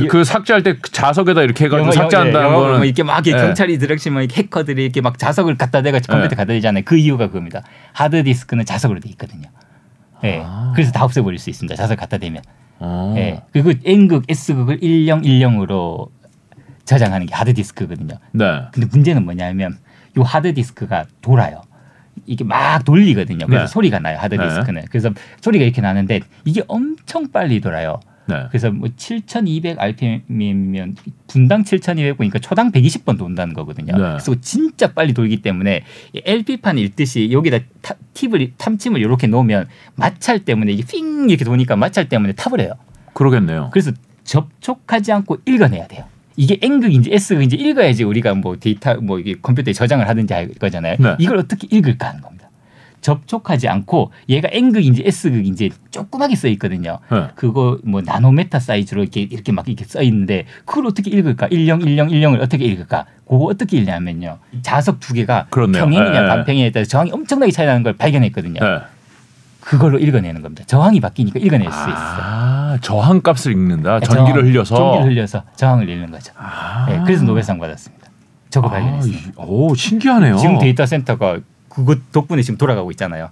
그 삭제할 때 자석에다 이렇게 해가지고 삭제한다는 거는 뭐 이렇게 막 경찰이 들어오시면 해커들이 이렇게 막 자석을 갖다 대가 컴퓨터 갖다 대잖아요. 그 이유가 그겁니다. 하드디스크는 자석으로 돼 있거든요. 네. 그래서 다 없애버릴 수 있습니다. 자석 갖다 대면. 네. 그리고 N극, S극을 1010으로 저장하는 게 하드디스크거든요. 네. 근데 문제는 뭐냐면 이 하드디스크가 돌아요. 이게 막 돌리거든요. 그래서 네. 소리가 나요. 하드디스크는. 네. 그래서 소리가 이렇게 나는데 이게 엄청 빨리 돌아요. 네. 그래서 뭐 7,200 RPM이면 분당 7,200 보니까 초당 120번 돈다는 거거든요. 네. 그래서 진짜 빨리 돌기 때문에 LP판 읽듯이 여기다 탐침을 이렇게 놓으면 마찰 때문에 이게 핑 이렇게 도니까 마찰 때문에 탑을 해요. 그러겠네요. 그래서 접촉하지 않고 읽어내야 돼요. 이게 N극인지 S극인지 읽어야지 우리가 뭐 데이터 뭐 이게 컴퓨터에 저장을 하든지 할 거잖아요. 네. 이걸 어떻게 읽을까 하는 겁니다. 접촉하지 않고 얘가 N극인지 S극인지 조그맣게 써 있거든요. 네. 그거 뭐 나노메타 사이즈로 이렇게 막 이렇게 써 있는데 그걸 어떻게 읽을까? 101010을 어떻게 읽을까? 그거 어떻게 읽냐면요. 자석 두 개가 그렇네요. 평행이냐 네. 반평행에 따라서 저항이 엄청나게 차이 나는 걸 발견했거든요. 네. 그걸로 읽어내는 겁니다. 저항이 바뀌니까 읽어낼 수 있어요. 저항 값을 읽는다. 전기를 흘려서. 전기를 흘려서 저항을 읽는 거죠. 네, 그래서 노벨상 받았습니다. 저거 발견했어요. 오, 신기하네요. 지금 데이터 센터가 그거 덕분에 지금 돌아가고 있잖아요.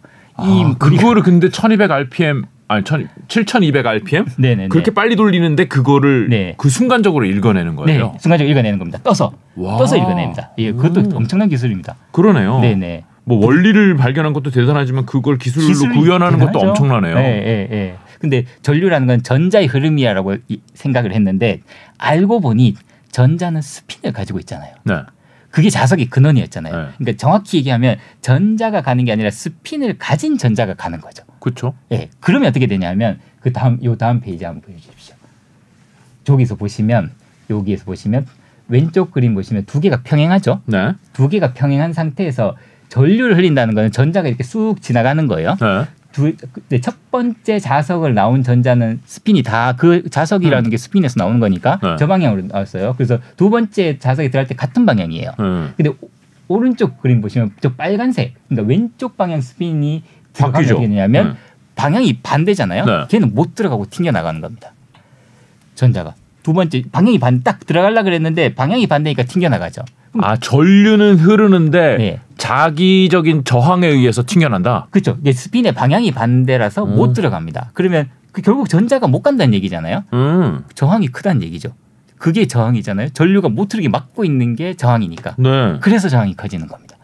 그거를 근데 1200 RPM 아니 7200 RPM? 네네. 그렇게 빨리 돌리는데 그거를 그 순간적으로 읽어내는 거예요. 네, 순간적으로 읽어내는 겁니다. 떠서 읽어냅니다. 예, 그것도 엄청난 기술입니다. 그러네요. 네네. 뭐 원리를 발견한 것도 대단하지만 그걸 기술로 구현하는 것도 엄청나네요. 네. 근데 전류라는 건 전자의 흐름이라고 생각을 했는데 알고 보니 전자는 스핀을 가지고 있잖아요. 네. 그게 자석의 근원이었잖아요. 네. 그러니까 정확히 얘기하면 전자가 가는 게 아니라 스핀을 가진 전자가 가는 거죠. 그렇죠. 네. 그러면 어떻게 되냐면 다음 페이지 한번 보여주십시오. 여기서 보시면 왼쪽 그림 보시면 두 개가 평행하죠. 네. 두 개가 평행한 상태에서 전류를 흘린다는 거는 전자가 이렇게 쑥 지나가는 거예요. 네. 첫 번째 자석을 나온 전자는 스핀이 다 그 자석이라는 게 스핀에서 나오는 거니까 저 방향으로 나왔어요. 그래서 두 번째 자석이 들어갈 때 같은 방향이에요. 근데 오른쪽 그림 보시면 저 빨간색, 그러니까 왼쪽 방향 스핀이 들어가면 어떻게 되냐면 방향이 반대잖아요. 네. 걔는 못 들어가고 튕겨 나가는 겁니다. 전자가. 두 번째 방향이 딱 들어가려고 그랬는데 방향이 반대니까 튕겨 나가죠. 전류는 흐르는데 자기적인 저항에 의해서 튕겨난다. 그렇죠. 스핀의 방향이 반대라서 못 들어갑니다. 그러면 결국 전자가 못 간다는 얘기잖아요. 저항이 크다는 얘기죠. 그게 저항이잖아요. 전류가 못 흐르게 막고 있는 게 저항이니까. 네. 그래서 저항이 커지는 겁니다.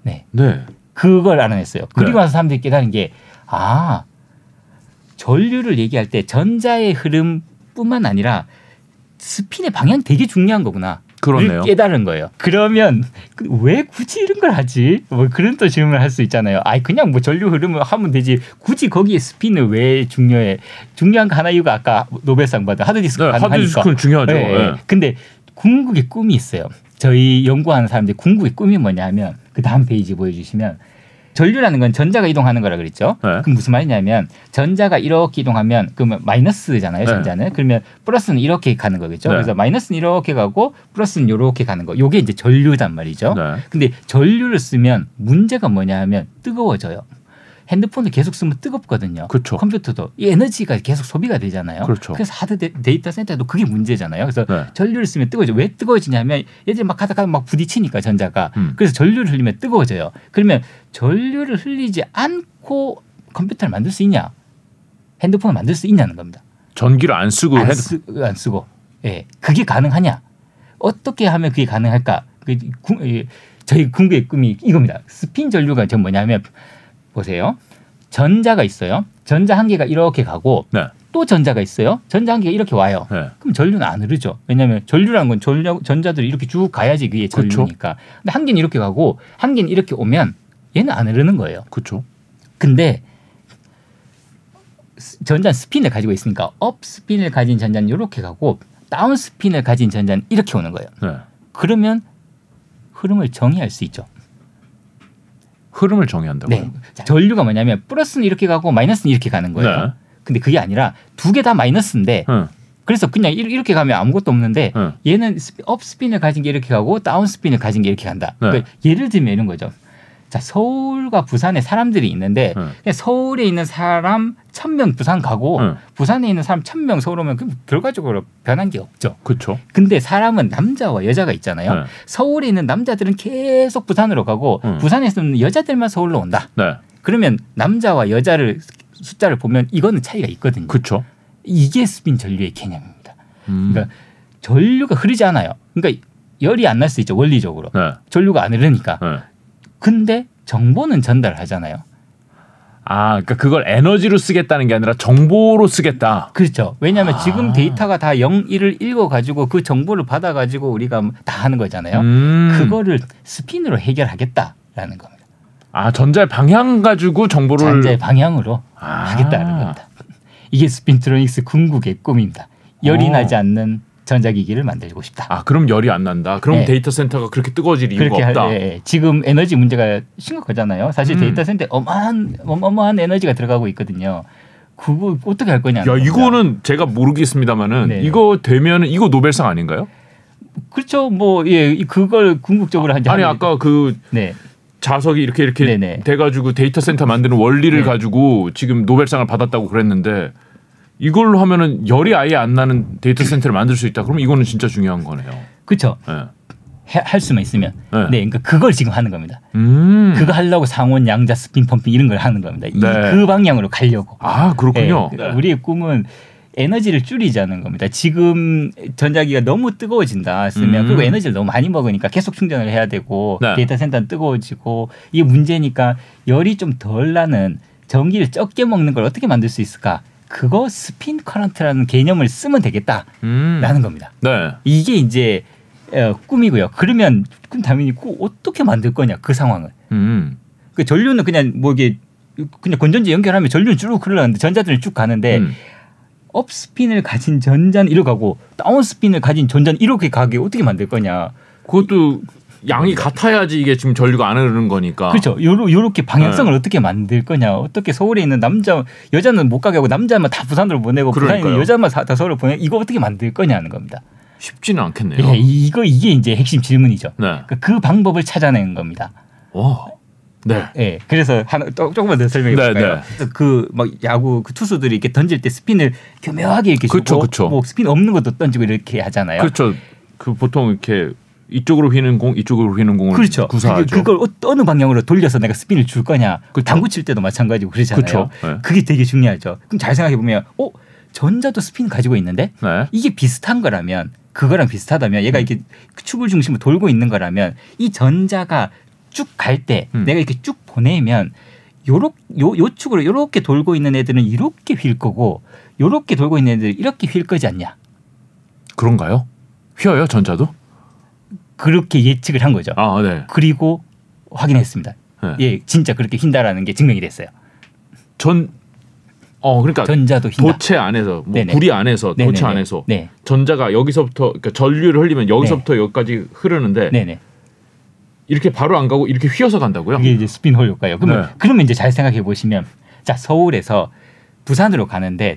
네. 그걸 알아냈어요. 그리고 나서 사람들이 깨달은 게 전류를 얘기할 때 전자의 흐름뿐만 아니라 스핀의 방향 되게 중요한 거구나. 그렇네요. 깨달은 거예요. 그러면 왜 굳이 이런 걸 하지? 뭐 그런 또 질문을 할 수 있잖아요. 그냥 뭐 전류 흐름을 하면 되지. 굳이 거기에 스핀은 왜 중요해? 중요한 거 하나 이유가 아까 노벨상 받은 하드디스크 하니까. 하드디스크는 중요하죠. 네. 근데 궁극의 꿈이 있어요. 저희 연구하는 사람들이 궁극의 꿈이 뭐냐 하면 그 다음 페이지 보여주시면 전류라는 건 전자가 이동하는 거라 그랬죠. 네. 그럼 무슨 말이냐면 전자가 이렇게 이동하면 그러면 마이너스잖아요. 전자는. 네. 그러면 플러스는 이렇게 가는 거겠죠. 네. 그래서 마이너스는 이렇게 가고 플러스는 이렇게 가는 거. 요게 이제 전류단 말이죠. 네. 근데 전류를 쓰면 문제가 뭐냐 하면 뜨거워져요. 핸드폰을 계속 쓰면 뜨겁거든요. 그렇죠. 컴퓨터도 이 에너지가 계속 소비가 되잖아요. 그렇죠. 그래서 하드 데이터 센터도 그게 문제잖아요. 그래서 네. 전류를 쓰면 뜨거워져. 왜 뜨거워지냐면 얘들이 막 하다가 막 부딪히니까 전자가. 그래서 전류를 흘리면 뜨거워져요. 그러면 전류를 흘리지 않고 컴퓨터를 만들 수 있냐? 핸드폰을 만들 수 있냐는 겁니다. 전기를 안 쓰고 안 쓰고. 예, 그게 가능하냐? 어떻게 하면 그게 가능할까? 저희 궁극의 꿈이 이겁니다. 스핀 전류가 전 뭐냐면 보세요. 전자가 있어요. 전자 한 개가 이렇게 가고 네. 또 전자가 있어요. 전자 한 개가 이렇게 와요. 네. 그럼 전류는 안 흐르죠. 왜냐하면 전류라는 건 전자들이 이렇게 쭉 가야지 그게 전류니까. 그렇죠. 근데 한 개는 이렇게 가고 한 개는 이렇게 오면 얘는 안 흐르는 거예요. 그렇죠. 근데 전자는 스핀을 가지고 있으니까 업 스핀을 가진 전자는 이렇게 가고 다운 스핀을 가진 전자는 이렇게 오는 거예요. 네. 그러면 흐름을 정의할 수 있죠. 흐름을 정의한다고요? 네. 전류가 뭐냐면 플러스는 이렇게 가고 마이너스는 이렇게 가는 거예요. 네. 근데 그게 아니라 두 개 다 마이너스인데 그래서 그냥 이렇게 가면 아무것도 없는데 얘는 업 스핀을 가진 게 이렇게 가고 다운 스핀을 가진 게 이렇게 간다. 네. 그러니까 예를 들면 이런 거죠. 자, 서울과 부산에 사람들이 있는데 서울에 있는 사람 1000명 부산 가고 부산에 있는 사람 1000명 서울 오면 그 결과적으로 변한 게 없죠. 그렇죠. 근데 사람은 남자와 여자가 있잖아요. 네. 서울에 있는 남자들은 계속 부산으로 가고 부산에 있는 여자들만 서울로 온다. 네. 그러면 남자와 여자를 숫자를 보면 이거는 차이가 있거든요. 그렇죠. 이게 스핀 전류의 개념입니다. 그러니까 전류가 흐르지 않아요. 그러니까 열이 안 날 수 있죠. 원리적으로. 네. 전류가 안 흐르니까. 네. 근데 정보는 전달하잖아요. 아, 그러니까 그걸 에너지로 쓰겠다는 게 아니라 정보로 쓰겠다. 그렇죠. 왜냐하면 지금 데이터가 다 0, 1을 읽어가지고 그 정보를 받아가지고 우리가 다 하는 거잖아요. 그거를 스핀으로 해결하겠다라는 겁니다. 아, 전자의 방향 가지고 정보를. 전자의 방향으로 하겠다는 겁니다. 이게 스핀트로닉스 궁극의 꿈입니다. 열이 나지 않는 전자기기를 만들고 싶다. 아, 그럼 열이 안 난다. 그럼 네. 데이터 센터가 그렇게 뜨거워질 이유가 없다. 네. 지금 에너지 문제가 심각하잖아요. 사실 데이터 센터에 어마어마한 에너지가 들어가고 있거든요. 그거 어떻게 할 거냐. 야, 이거는 제가 모르겠습니다만은 네. 이거 되면은 이거 노벨상 아닌가요? 그렇죠. 뭐 예, 그걸 궁극적으로 하지. 아니 아까 그 네. 자석이 이렇게 네네. 돼가지고 데이터 센터 만드는 원리를 네. 가지고 지금 노벨상을 받았다고 그랬는데. 이걸로 하면은 열이 아예 안 나는 데이터 센터를 만들 수 있다. 그럼 이거는 진짜 중요한 거네요. 그렇죠. 네. 할 수만 있으면. 네. 네, 그러니까 그걸 지금 하는 겁니다. 그거 하려고 상온, 양자, 스핀 펌핑 이런 걸 하는 겁니다. 네. 그 방향으로 가려고. 아, 그렇군요. 네. 우리의 꿈은 에너지를 줄이자는 겁니다. 지금 전자기가 너무 뜨거워진다 쓰면 그리고 에너지를 너무 많이 먹으니까 계속 충전을 해야 되고 네. 데이터 센터는 뜨거워지고 이게 문제니까 열이 좀 덜 나는 전기를 적게 먹는 걸 어떻게 만들 수 있을까? 그거 스핀 커런트라는 개념을 쓰면 되겠다라는 겁니다. 네. 이게 이제 꿈이고요. 그러면 그럼 당연히 어떻게 만들 거냐 그 상황을. 그 전류는 그냥 뭐 이게 그냥 건전지 연결하면 전류는 쭉 흘러가는데 전자들은 쭉 가는데 업 스핀을 가진 전자는 이렇게 가고 다운 스핀을 가진 전자는 이렇게 가게 어떻게 만들 거냐. 그것도 양이 같아야지 이게 지금 전류가 안 흐르는 거니까. 그렇죠. 요렇게 방향성을 네. 어떻게 만들 거냐. 어떻게 서울에 있는 여자는 못 가게 하고 남자만 다 부산으로 보내고 부산에 있는 여자만 다 서울로 보내고 이거 어떻게 만들 거냐는 겁니다. 쉽지는 않겠네요. 네, 이게 이제 핵심 질문이죠. 네. 그러니까 그 방법을 찾아내는 겁니다. 오. 네. 네. 그래서 조금만 더 설명해 볼까요? 네. 그 막 야구 그 투수들이 이렇게 던질 때 스핀을 교묘하게 이렇게 주고 그쵸. 뭐 스핀 없는 것도 던지고 이렇게 하잖아요. 그렇죠. 그 보통 이렇게 이쪽으로 휘는 공, 이쪽으로 휘는 공을 그렇죠. 구사하죠. 그걸 어느 방향으로 돌려서 내가 스핀을 줄 거냐. 그렇죠. 당구 칠 때도 마찬가지고 그러잖아요. 그렇죠. 네. 그게 되게 중요하죠. 그럼 잘 생각해 보면 전자도 스핀 가지고 있는데 네. 이게 비슷한 거라면 그거랑 비슷하다면 얘가 이렇게 축을 중심으로 돌고 있는 거라면 이 전자가 쭉 갈 때 내가 이렇게 쭉 보내면 요 축으로 요렇게 돌고 있는 애들은 이렇게 휠 거고 요렇게 돌고 있는 애들은 이렇게 휠 거지 않냐. 그런가요? 휘어요 전자도? 그렇게 예측을 한 거죠. 아, 네. 그리고 확인했습니다. 네. 예, 진짜 그렇게 휜다라는 게 증명이 됐어요. 그러니까 전자도 휜다. 도체 안에서 뭐 구리 안에서 도체 네네네. 안에서 네. 전자가 여기서부터 그러니까 전류를 흘리면 여기서부터 여기까지 흐르는데 네네. 이렇게 바로 안 가고 이렇게 휘어서 간다고요? 이게 이제 스핀홀 효과예요. 그러면 이제 잘 생각해 보시면 자 서울에서 부산으로 가는데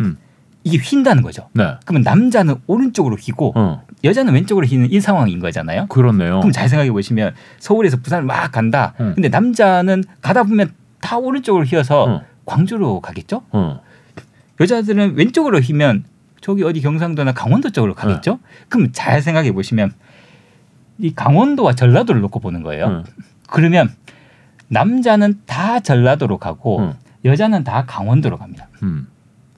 이게 휜다는 거죠. 네. 그러면 남자는 오른쪽으로 휘고 여자는 왼쪽으로 휘는 이 상황인 거잖아요. 그렇네요. 그럼 잘 생각해 보시면 서울에서 부산을 막 간다. 근데 남자는 가다 보면 다 오른쪽으로 휘어서 광주로 가겠죠. 여자들은 왼쪽으로 휘면 저기 어디 경상도나 강원도 쪽으로 가겠죠. 그럼 잘 생각해 보시면 이 강원도와 전라도를 놓고 보는 거예요. 그러면 남자는 다 전라도로 가고 여자는 다 강원도로 갑니다.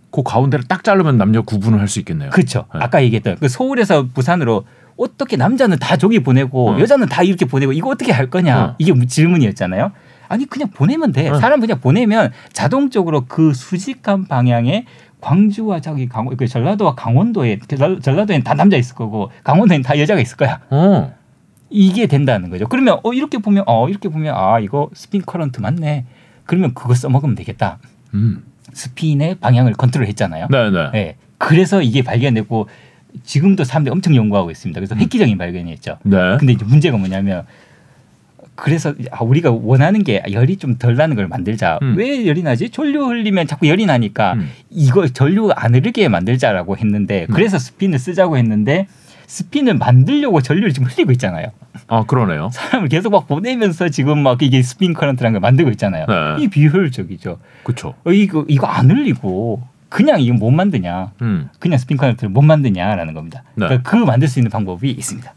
그 가운데를 딱 자르면 남녀 구분을 할 수 있겠네요. 그렇죠. 네. 아까 얘기했던 그 서울에서 부산으로 어떻게 남자는 다 저기 보내고 여자는 다 이렇게 보내고 이거 어떻게 할 거냐 이게 질문이었잖아요. 아니 그냥 보내면 돼. 사람 그냥 보내면 자동적으로 그 수직한 방향에 광주와 저기 그 전라도와 강원도에 전라도에는 다 남자 있을 거고 강원도에는 다 여자가 있을 거야. 이게 된다는 거죠. 그러면 이렇게 보면 이거 스핀 커런트 맞네. 그러면 그거 써먹으면 되겠다. 스핀의 방향을 컨트롤했잖아요. 네네. 네. 그래서 이게 발견되고 지금도 사람들이 엄청 연구하고 있습니다. 그래서 획기적인 발견이었죠. 네. 근데 이제 문제가 뭐냐면 그래서 우리가 원하는 게 열이 좀 덜 나는 걸 만들자. 왜 열이 나지? 전류 흘리면 자꾸 열이 나니까 이거 전류 안 흐르게 만들자라고 했는데 그래서 스핀을 쓰자고 했는데 스핀을 만들려고 전류를 지금 흘리고 있잖아요. 아 그러네요. 사람을 계속 막 보내면서 지금 막 이게 스핀 커런트라는 걸 만들고 있잖아요. 네. 이 비효율적이죠. 그렇죠. 이거 안 흘리고 그냥 이거 못 만드냐? 그냥 스핀 커런트를 못 만드냐라는 겁니다. 네. 그러니까 그 만들 수 있는 방법이 있습니다.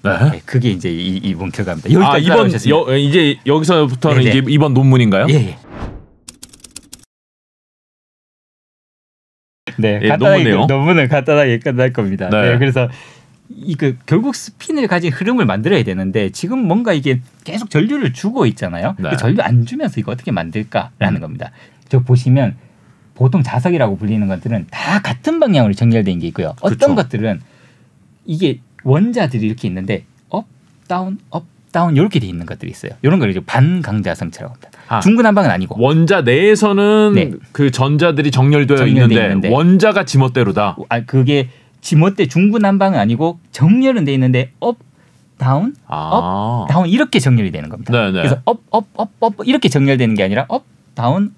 네. 네, 그게 이제 이번 결과입니다. 여기까지 이제 여기서부터는 네네. 이제 이번 논문인가요? 예. 네, 예, 간단하게 논문을 간단하게 끝날 겁니다. 네. 네, 그래서 결국 스핀을 가진 흐름을 만들어야 되는데 지금 뭔가 이게 계속 전류를 주고 있잖아요. 네. 그 전류 안 주면서 이거 어떻게 만들까라는 겁니다. 저 보시면 보통 자석이라고 불리는 것들은 다 같은 방향으로 정렬된 게 있고요. 어떤 그쵸. 것들은 이게 원자들이 이렇게 있는데 업, 다운 이렇게 돼 있는 것들이 있어요. 이런 걸 이제 반강자성체라고 합니다. 중구난방은 아니고 원자 내에서는 네. 그 전자들이 정렬되어 있는데 원자가 지멋대로다. 그게 지멋대 중구난방은 아니고 정렬은 돼 있는데 업, 다운, 업, 다운 이렇게 정렬이 되는 겁니다. 네네. 그래서 업 이렇게 정렬되는 게 아니라 업, 다운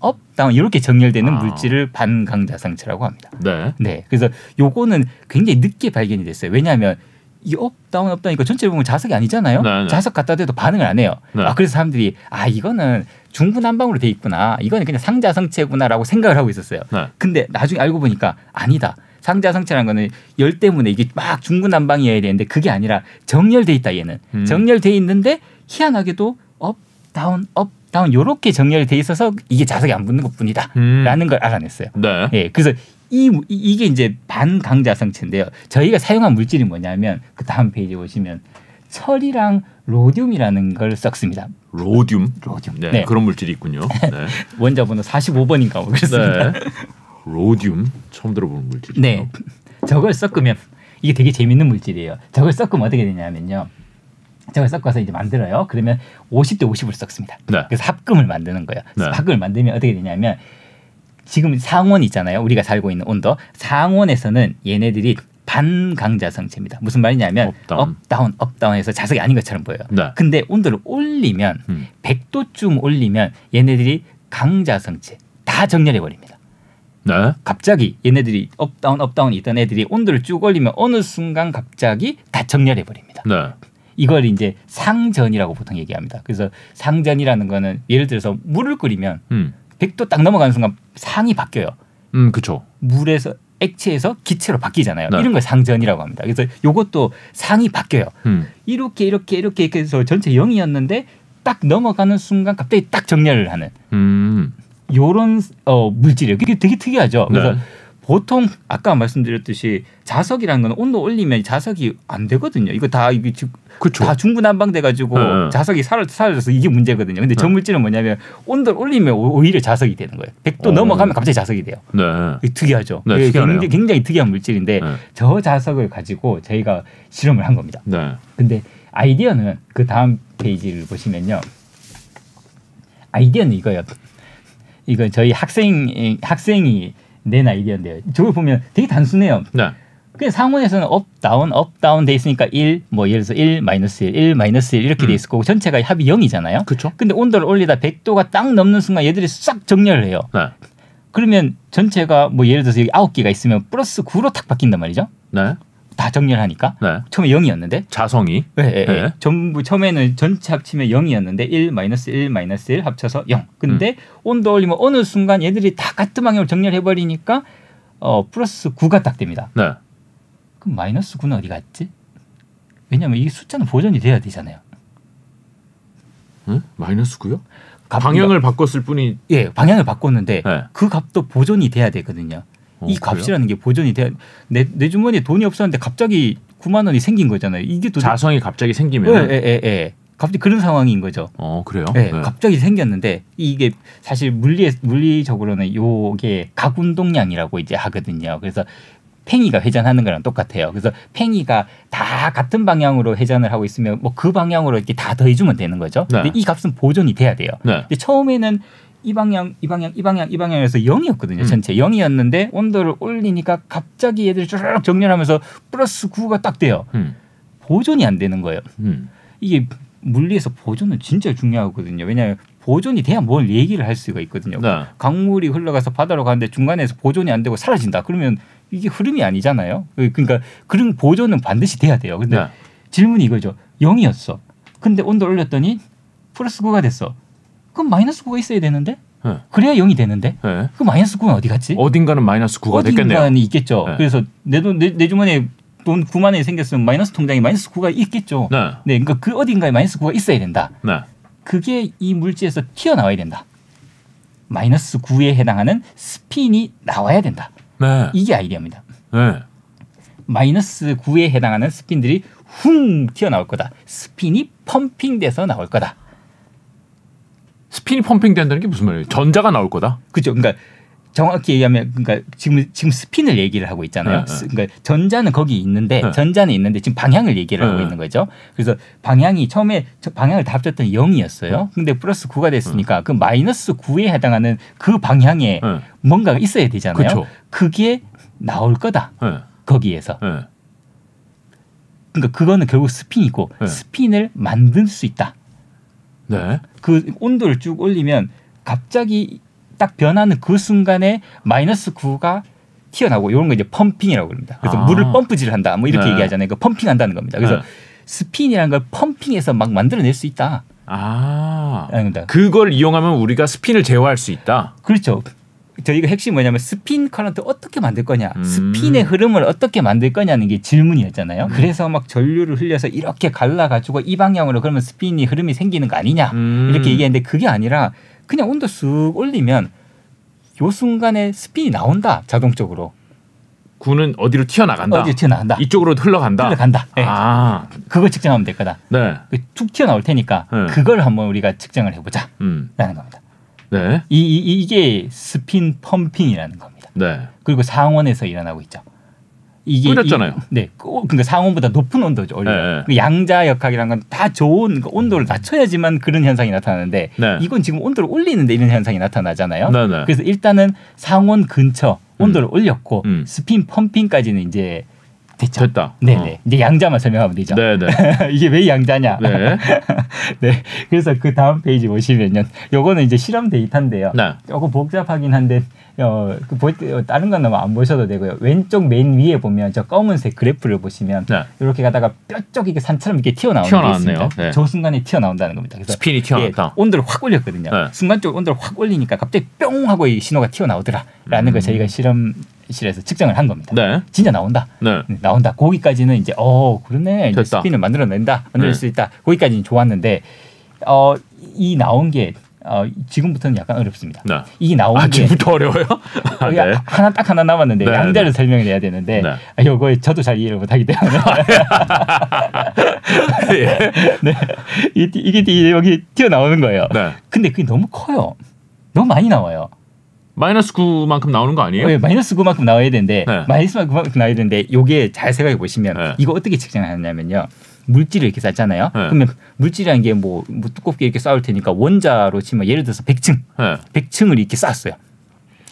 이렇게 정렬되는 물질을 반강자성체라고 합니다. 네. 네. 그래서 요거는 굉장히 늦게 발견이 됐어요. 왜냐하면 이 업, 다운 이거 전체를 보면 자석이 아니잖아요. 네네. 자석 갖다 대도 반응을 안 해요. 네. 그래서 사람들이 이거는 중구난방으로 돼 있구나. 이거는 그냥 상자성체구나라고 생각을 하고 있었어요. 네. 근데 나중에 알고 보니까 아니다. 상자성체라는 거는 열 때문에 이게 막 중구난방이어야 되는데 그게 아니라 정렬돼 있다 얘는. 정렬돼 있는데 희한하게도 업, 다운 이렇게 정렬돼 있어서 이게 자석이 안 붙는 것뿐이다라는 걸 알아냈어요. 네. 예, 그래서 이게 이제 반강자성체인데요. 저희가 사용한 물질이 뭐냐면 그 다음 페이지 보시면 철이랑 로듐이라는 걸 썼습니다. 로듐. 네, 네. 그런 물질이 있군요. 네. 원자 번호 45번인가 뭐 그랬습니다. 네. 로듐 처음 들어보는 물질이죠. 네. 저걸 섞으면 이게 되게 재밌는 물질이에요. 저걸 섞으면 어떻게 되냐면요. 저걸 섞어서 이제 만들어요. 그러면 50대 50을 섞습니다. 네. 그래서 합금을 만드는 거예요. 네. 합금을 만들면 어떻게 되냐면 지금 상온 있잖아요. 우리가 살고 있는 온도. 상온에서는 얘네들이 반강자성체입니다. 무슨 말이냐면 업다운해서 자석이 아닌 것처럼 보여요. 네. 근데 온도를 올리면 100도쯤 올리면 얘네들이 강자성체 다 정렬해 버립니다. 네. 갑자기 얘네들이 업다운 있던 애들이 온도를 쭉 올리면 어느 순간 갑자기 다 정렬해 버립니다. 네. 이걸 이제 상전이라고 보통 얘기합니다. 그래서 상전이라는 거는 예를 들어서 물을 끓이면 100도 딱 넘어가는 순간 상이 바뀌어요. 그렇죠. 물에서 액체에서 기체로 바뀌잖아요. 네. 이런 걸 상전이라고 합니다. 그래서 이것도 상이 바뀌어요. 이렇게 해서 전체 0이었는데 딱 넘어가는 순간 갑자기 딱 정렬을 하는 요런 물질이에요. 그게 되게 특이하죠. 그래서 네. 보통 아까 말씀드렸듯이 자석이라는 건 온도 올리면 자석이 안 되거든요. 이거 다 중구난방 돼가지고 네. 자석이 사라져서 이게 문제거든요. 근데 저 물질은 뭐냐면 온도를 올리면 오히려 자석이 되는 거예요. 100도 넘어가면 갑자기 자석이 돼요. 네. 특이하죠. 네, 굉장히 특이한 물질인데 네. 저 자석을 가지고 저희가 실험을 한 겁니다. 네. 근데 아이디어는 그 다음 페이지를 보시면요. 아이디어는 이거예요. 이건 저희 학생이 낸 아이디어인데요. 저걸 보면 되게 단순해요. 네. 그냥 상온에서는 업 다운 돼 있으니까 1, 뭐 예를 들어서 1, -1, 1, -1 이렇게 돼 있을 거고 전체가 합이 0이잖아요. 그렇죠. 근데 온도를 올리다 100도가 딱 넘는 순간 얘들이 싹 정렬을 해요. 네. 그러면 전체가 뭐 예를 들어서 여기 9개가 있으면 +9로 탁 바뀐단 말이죠. 네. 다 정렬하니까. 네. 처음에 0이었는데. 자성이. 네. 전부 처음에는 전체 합치면 0이었는데 1, -1, -1 합쳐서 0. 근데 온도 올리면 어느 순간 얘들이 다 같은 방향으로 정렬해 버리니까 +9가 딱 됩니다. 네. 그럼 -9는 어디 갔지? 왜냐하면 이 숫자는 보존이 돼야 되잖아요. 응? -9요? 방향을 바꿨을 뿐이. 예, 방향을 바꿨는데 네. 그 값도 보존이 돼야 되거든요. 이 값이라는 게 보존이 돼야 내 주머니에 돈이 없었는데 갑자기 9만 원이 생긴 거잖아요. 이게 또 자성이 갑자기 생기면. 예. 갑자기 그런 상황인 거죠. 그래요? 네, 갑자기 생겼는데 이게 사실 물리적으로는 요게 각운동량이라고 이제 하거든요. 그래서 팽이가 회전하는 거랑 똑같아요. 그래서 팽이가 다 같은 방향으로 회전을 하고 있으면 뭐 그 방향으로 이렇게 다 더해주면 되는 거죠. 네. 근데 이 값은 보존이 돼야 돼요. 네. 근데 처음에는 이 방향에서 0이었거든요. 전체 0이었는데 온도를 올리니까 갑자기 얘들이 쭉 정렬하면서 +9가 딱 돼요. 보존이 안 되는 거예요. 이게 물리에서 보존은 진짜 중요하거든요. 왜냐하면 보존이 돼야 뭘 얘기를 할 수가 있거든요. 네. 강물이 흘러가서 바다로 가는데 중간에서 보존이 안 되고 사라진다. 그러면 이게 흐름이 아니잖아요. 그러니까 그런 보존은 반드시 돼야 돼요. 근데 네. 질문이 이거죠. 0이었어. 근데 온도를 올렸더니 +9가 됐어. 그럼 -9가 있어야 되는데? 네. 그래야 0이 되는데? 네. 그 -9는 어디 갔지? 어딘가는 -9가 됐겠네요. 어딘가는 있겠죠. 네. 그래서 내 주머니에 돈 9만 원이 생겼으면 마이너스 통장에 -9가 있겠죠. 네. 그러니까 그 어딘가에 -9가 있어야 된다. 네. 그게 이 물질에서 튀어나와야 된다. -9에 해당하는 스핀이 나와야 된다. 네. 이게 아이디어입니다. 네. -9에 해당하는 스핀들이 훅 튀어나올 거다. 스핀이 펌핑돼서 나올 거다. 스핀이 펌핑된다는 게 무슨 말이에요? 전자가 나올 거다? 그렇죠. 그러니까 정확히 얘기하면 그러니까 지금 스핀을 얘기를 하고 있잖아요. 네. 그러니까 전자는 거기 있는데 네. 전자는 있는데 지금 방향을 얘기를 하고 있는 거죠. 그래서 방향이 처음에 방향을 다 합쳤더니 0이었어요. 근데 +9가 됐으니까 그 -9에 해당하는 그 방향에 뭔가가 있어야 되잖아요. 그쵸. 그게 나올 거다. 거기에서. 그러니까 그거는 결국 스핀이고 스핀을 만들 수 있다. 네. 그 온도를 쭉 올리면 갑자기 딱 변하는 그 순간에 -9가 튀어나오고 이런 거 이제 펌핑이라고 합니다. 그래서 물을 펌프질을 한다. 뭐 이렇게 얘기하잖아요. 그 펌핑한다는 겁니다. 그래서 스핀이라는 걸 펌핑해서 막 만들어낼 수 있다. 그걸 이용하면 우리가 스핀을 제어할 수 있다. 그렇죠. 저희가 핵심이 뭐냐면 스핀 커런트 어떻게 만들 거냐, 스핀의 흐름을 어떻게 만들 거냐는 게 질문이었잖아요. 그래서 막 전류를 흘려서 이렇게 갈라가지고 이 방향으로 그러면 스핀이 흐름이 생기는 거 아니냐 이렇게 얘기했는데 그게 아니라 그냥 온도 쑥 올리면 요 순간에 스핀이 나온다 자동적으로. 구는 어디로 튀어나간다. 어디로 튀어나간다. 이쪽으로 흘러간다. 네. 그걸 측정하면 될 거다. 네. 툭 튀어나올 테니까 그걸 한번 우리가 측정을 해보자 라는 겁니다. 네. 이게 스핀 펌핑이라는 겁니다. 네. 그리고 상온에서 일어나고 있죠. 이게 끓였잖아요. 네, 그러니까 상온보다 높은 온도죠. 네. 그 양자역학이라는 건 다 좋은 온도를 낮춰야지만 그런 현상이 나타나는데 이건 지금 온도를 올리는데 이런 현상이 나타나잖아요. 그래서 일단은 상온 근처 온도를 올렸고 스핀 펌핑까지는 이제 됐다. 네네. 이제 양자만 설명하면 되죠. 네네. 이게 왜 양자냐? 네. 네. 그래서 그 다음 페이지 보시면요. 요거는 이제 실험 데이터인데요. 조금 복잡하긴 한데 다른 건 너무 안 보셔도 되고요. 왼쪽 맨 위에 보면 저 검은색 그래프를 보시면 이렇게 가다가 뼈쪽 이게 산처럼 이렇게 튀어나오는 게 있습니다. 네. 저 순간에 튀어나온다는 겁니다. 그래서 스핀이 튀어나왔다. 온도를 확 올렸거든요. 순간적으로 온도를 확 올리니까 갑자기 뿅 하고 이 신호가 튀어나오더라라는 걸 저희가 실험실에서 측정을 한 겁니다. 진짜 나온다. 나온다. 거기까지는 이제 그러네. 이제 스핀을 만들 수 있다. 거기까지는 좋았는데 이 나온 게 지금부터는 약간 어렵습니다. 이 나온 게 지금부터 어려워요? 하나 남았는데 양자를 설명을 해야 되는데 이거 저도 잘 이해를 못하기 때문에 이게 여기 튀어나오는 거예요. 근데 그게 너무 커요. 너무 많이 나와요. -9만큼 나오는 거 아니에요? 네, -9만큼 나와야 되는데 -9만큼 나와야 되는데 요게 잘 생각해 보시면 이거 어떻게 측정하냐면요. 물질을 이렇게 쌓잖아요. 그러면 물질이라는 게 뭐 두껍게 이렇게 쌓을 테니까 원자로 치면 예를 들어서 100층을 이렇게 쌓았어요.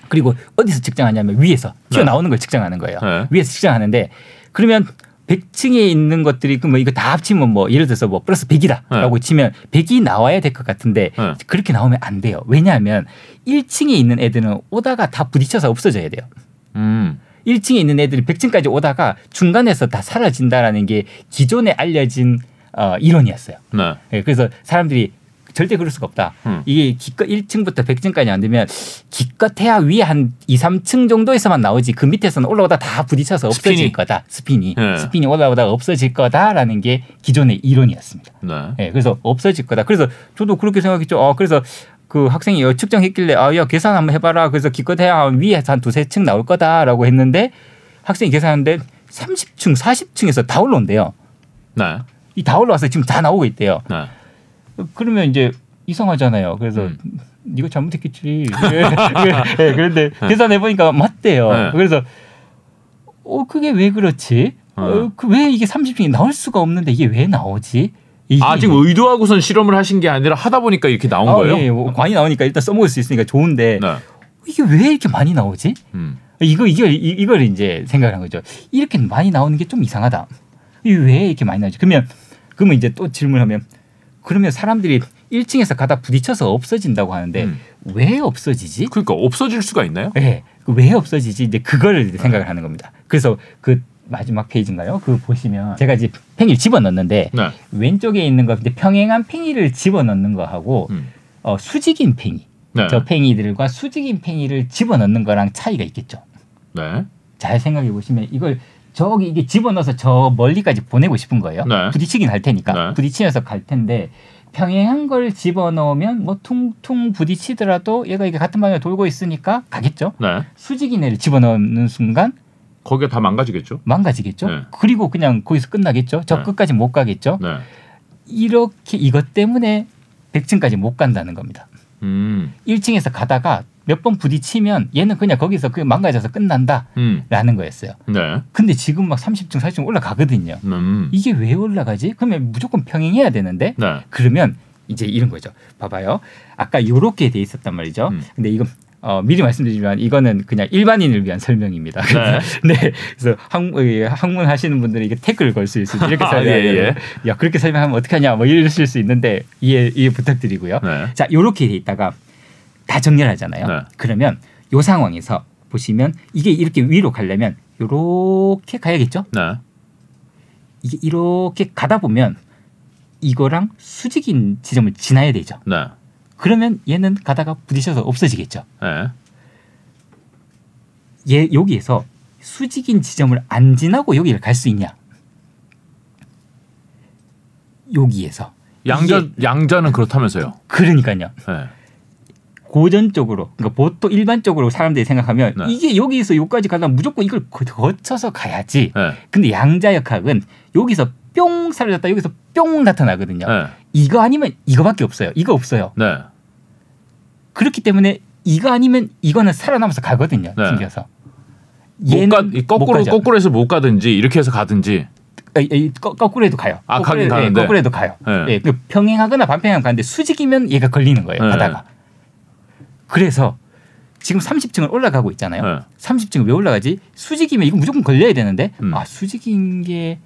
그리고 어디서 측정하냐면 위에서 튀어나오는 걸 측정하는 거예요. 위에서 측정하는데 그러면 100층에 있는 것들이 뭐 이거 다 합치면 뭐 예를 들어서 뭐 플러스 100이다라고 치면 100이 나와야 될 것 같은데 그렇게 나오면 안 돼요. 왜냐하면 1층에 있는 애들은 오다가 다 부딪혀서 없어져야 돼요. 1층에 있는 애들이 100층까지 오다가 중간에서 다 사라진다라는 게 기존에 알려진 이론이었어요. 네, 그래서 사람들이 절대 그럴 수가 없다. 이게 기껏 1층부터 100층까지 안 되면 기껏해야 위에 한 2, 3층 정도에서만 나오지 그 밑에서는 올라오다 다 부딪혀서 없어질 거다. 스핀이 올라오다가 없어질 거다라는 게 기존의 이론이었습니다. 네, 그래서 없어질 거다. 그래서 저도 그렇게 생각했죠. 그래서 그 학생이 측정했길래 야 계산 한번 해봐라. 그래서 기껏해야 위에 한 두세 층 나올 거다라고 했는데 학생이 계산하는데 30층, 40층에서 다 올라온대요. 네. 이 다 올라와서 지금 다 나오고 있대요. 네. 그러면 이제 이상하잖아요. 그래서 네가 잘못했겠지. 네, 그런데 계산해 보니까 맞대요. 네. 그래서 그게 왜 그렇지? 왜 이게 30층이 나올 수가 없는데 이게 왜 나오지? 지금 의도하고선 실험을 하신 게 아니라 하다 보니까 이렇게 나온 거예요? 네, 많이 나오니까 일단 써먹을 수 있으니까 좋은데 이게 왜 이렇게 많이 나오지? 이걸 이제 생각을 한 거죠. 이렇게 많이 나오는 게 좀 이상하다. 이게 왜 이렇게 많이 나오지? 그러면 이제 또 질문하면 그러면 사람들이 1층에서 가다 부딪혀서 없어진다고 하는데 왜 없어지지? 그러니까 없어질 수가 있나요? 네, 왜 없어지지? 이제 그걸 생각을 하는 겁니다. 그래서 그 마지막 페이지인가요? 그 보시면 제가 이제 팽이를 집어넣는데 왼쪽에 있는 거 평행한 팽이를 집어넣는 거하고 수직인 팽이, 저 팽이들과 수직인 팽이를 집어넣는 거랑 차이가 있겠죠. 네. 잘 생각해 보시면 이걸 저기 이게 집어넣어서 저 멀리까지 보내고 싶은 거예요. 부딪히긴 할 테니까 부딪히면서 갈 텐데 평행한 걸 집어넣으면 뭐 퉁퉁 부딪히더라도 얘가 이게 같은 방향으로 돌고 있으니까 가겠죠. 수직인 애를 집어넣는 순간 거기가 다 망가지겠죠. 그리고 그냥 거기서 끝나겠죠. 저 끝까지 못 가겠죠. 이렇게 이것 때문에 100층까지 못 간다는 겁니다. 1층에서 가다가 몇 번 부딪히면 얘는 그냥 거기서 망가져서 끝난다라는 거였어요. 근데 지금 막 30층, 40층 올라가거든요. 이게 왜 올라가지? 그러면 무조건 평행해야 되는데 그러면 이제 이런 거죠. 봐봐요. 아까 이렇게 돼 있었단 말이죠. 근데 이거 미리 말씀드리지만 이거는 그냥 일반인을 위한 설명입니다. 그래서 학문 하시는 분들이 이게 태클을 걸 수 있어요. 이렇게 설명해요. 야 그렇게 설명하면 어떡하냐 뭐 이러실 수 있는데 이해 부탁드리고요. 자 이렇게 돼 있다가 다 정렬하잖아요. 그러면 이 상황에서 보시면 이게 이렇게 위로 가려면 이렇게 가야겠죠. 이게 이렇게 가다 보면 이거랑 수직인 지점을 지나야 되죠. 그러면 얘는 가다가 부딪혀서 없어지겠죠. 얘 여기에서 수직인 지점을 안 지나고 여기를 갈 수 있냐? 여기에서 양자는 그렇다면서요. 그러니까요. 고전적으로 그러니까 보통 일반적으로 사람들이 생각하면 이게 여기서 여기까지 가려면 무조건 이걸 거쳐서 가야지. 근데 양자역학은 여기서 뿅 사라졌다 여기서 뿅 나타나거든요. 이거 아니면 이거밖에 없어요. 이거 없어요. 그렇기 때문에 이거 아니면 이거는 살아남아서 가거든요. 튕겨서. 얘는 거꾸로 해서 못 가든지 이렇게 해서 가든지. 거꾸로 해도 가요. 가긴 가는데. 거꾸로 해도 가요. 평행하거나 반평행하면 가는데 수직이면 얘가 걸리는 거예요. 가다가. 그래서 지금 30층을 올라가고 있잖아요. 30층을 왜 올라가지? 수직이면 이건 무조건 걸려야 되는데 수직인 게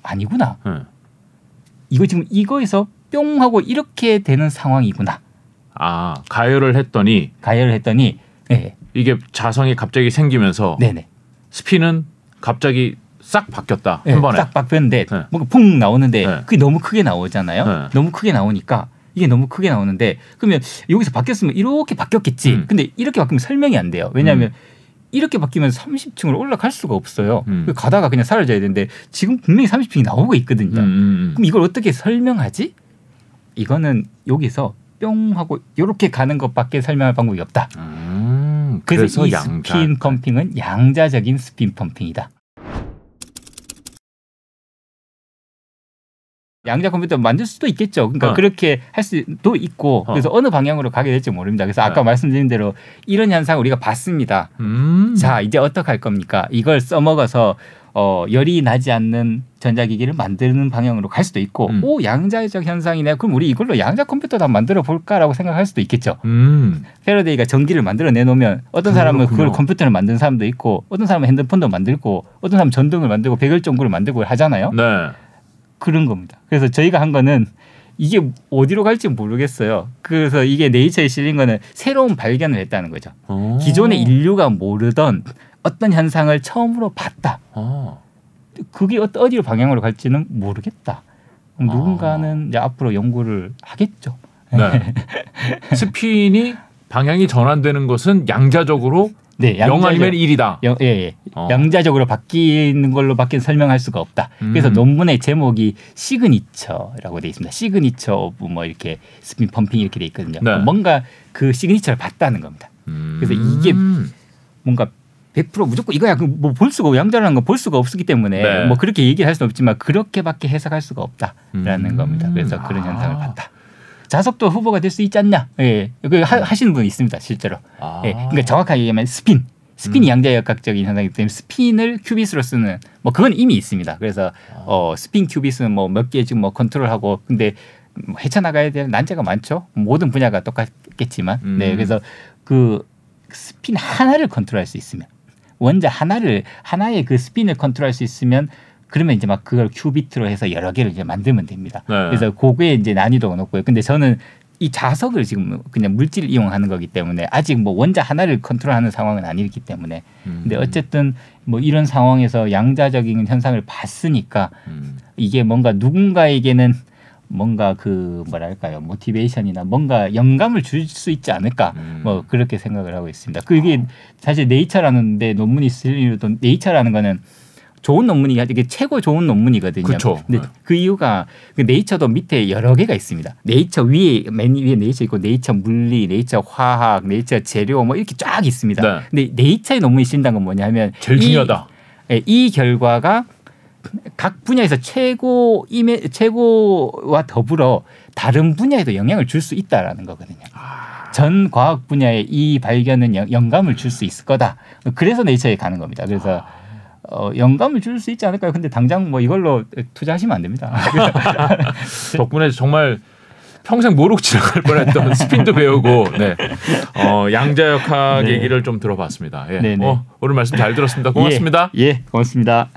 아니구나. 이거 지금 이거에서 뿅 하고 이렇게 되는 상황이구나. 가열을 했더니 이게 자성이 갑자기 생기면서 스핀은 갑자기 싹 바뀌었다. 한 번에. 싹 바뀌었는데 뭔가 푹 나오는데 그게 너무 크게 나오잖아요. 너무 크게 나오니까 이게 너무 크게 나오는데 그러면 여기서 바뀌었으면 이렇게 바뀌었겠지. 근데 이렇게 바뀌면 설명이 안 돼요. 왜냐하면 이렇게 바뀌면 30층으로 올라갈 수가 없어요. 가다가 그냥 사라져야 되는데 지금 분명히 30층이 나오고 있거든요. 그럼 이걸 어떻게 설명하지? 이거는 여기서 뿅 하고 이렇게 가는 것밖에 설명할 방법이 없다. 그래서 이 스핀 펌핑은 양자적인 스핀 펌핑이다. 양자 컴퓨터 만들 수도 있겠죠. 그러니까 그렇게 할 수도 있고 그래서 어느 방향으로 가게 될지 모릅니다. 그래서 아까 말씀드린 대로 이런 현상을 우리가 봤습니다. 자 이제 어떻게 할 겁니까? 이걸 써먹어서 열이 나지 않는 전자기기를 만드는 방향으로 갈 수도 있고 오 양자적 현상이네. 그럼 우리 이걸로 양자 컴퓨터도 한번 만들어 볼까라고 생각할 수도 있겠죠. 패러데이가 전기를 만들어 내놓으면 어떤 사람은 그걸 컴퓨터를 만드는 사람도 있고 어떤 사람은 핸드폰도 만들고 어떤 사람은 전등을 만들고 백열전구를 만들고 하잖아요. 네. 그런 겁니다. 그래서 저희가 한 거는 이게 어디로 갈지 모르겠어요. 그래서 이게 네이처에 실린 거는 새로운 발견을 했다는 거죠. 기존의 인류가 모르던 어떤 현상을 처음으로 봤다. 그게 어디로 방향으로 갈지는 모르겠다. 누군가는 이제 앞으로 연구를 하겠죠. 네. 스핀이 방향이 전환되는 것은 양자적으로 네, 0 아니면 1이다. 예. 양자적으로 바뀌는 걸로밖에 설명할 수가 없다. 그래서 논문의 제목이 시그니처라고 돼 있습니다. 시그니처 오브 뭐 이렇게 스핀 펌핑 이렇게 돼 있거든요. 네. 뭔가 그 시그니처를 봤다는 겁니다. 그래서 이게 뭔가 100% 무조건 이거야. 뭐 볼 수가 양자라는 건 볼 수가 없기 때문에 네. 뭐 그렇게 얘기를 할 수는 없지만 그렇게밖에 해석할 수가 없다라는 겁니다. 그래서 그런 현상을 봤다. 자석도 후보가 될 수 있지 않냐? 예, 하시는 분이 있습니다, 실제로. 예, 그러니까 정확하게 얘기하면 스핀이 양자역학적인 현상이기 때문에 스핀을 큐빗으로 쓰는 뭐 그건 이미 있습니다. 그래서 스핀 큐빗은 뭐 몇 개 지금 뭐 컨트롤하고 근데 헤쳐나가야 될 난제가 많죠. 모든 분야가 똑같겠지만, 네, 그래서 그 스핀 하나를 컨트롤할 수 있으면 원자 하나의 그 스핀을 컨트롤할 수 있으면. 그러면 이제 막 그걸 큐비트로 해서 여러 개를 이제 만들면 됩니다. 네. 그래서 그거에 이제 난이도가 높고요. 근데 저는 이 자석을 지금 그냥 물질을 이용하는 거기 때문에 아직 뭐 원자 하나를 컨트롤하는 상황은 아니기 때문에. 근데 어쨌든 뭐 이런 상황에서 양자적인 현상을 봤으니까 이게 뭔가 누군가에게는 뭔가 그 뭐랄까요 모티베이션이나 뭔가 영감을 줄 수 있지 않을까 뭐 그렇게 생각을 하고 있습니다. 그게 사실 네이처라는데 논문이 실리던 네이처라는 거는 좋은 논문이 이게 최고 좋은 논문이거든요. 그렇죠. 근데 그 이유가 네이처도 밑에 여러 개가 있습니다. 네이처 맨 위에 네이처 있고 네이처 물리, 네이처 화학, 네이처 재료 뭐 이렇게 쫙 있습니다. 네. 근데 네이처의 논문이 실린다는 건 뭐냐면 제일 중요하다. 이 결과가 각 분야에서 최고와 더불어 다른 분야에도 영향을 줄 수 있다라는 거거든요. 전 과학 분야에 이 발견은 영감을 줄 수 있을 거다. 그래서 네이처에 가는 겁니다. 그래서 영감을 줄 수 있지 않을까요? 근데 당장 뭐 이걸로 투자하시면 안 됩니다. 덕분에 정말 평생 모르고 지나갈 뻔했던 스핀도 배우고 네. 양자역학 네. 얘기를 좀 들어봤습니다. 예. 오늘 말씀 잘 들었습니다. 고맙습니다. 예, 고맙습니다.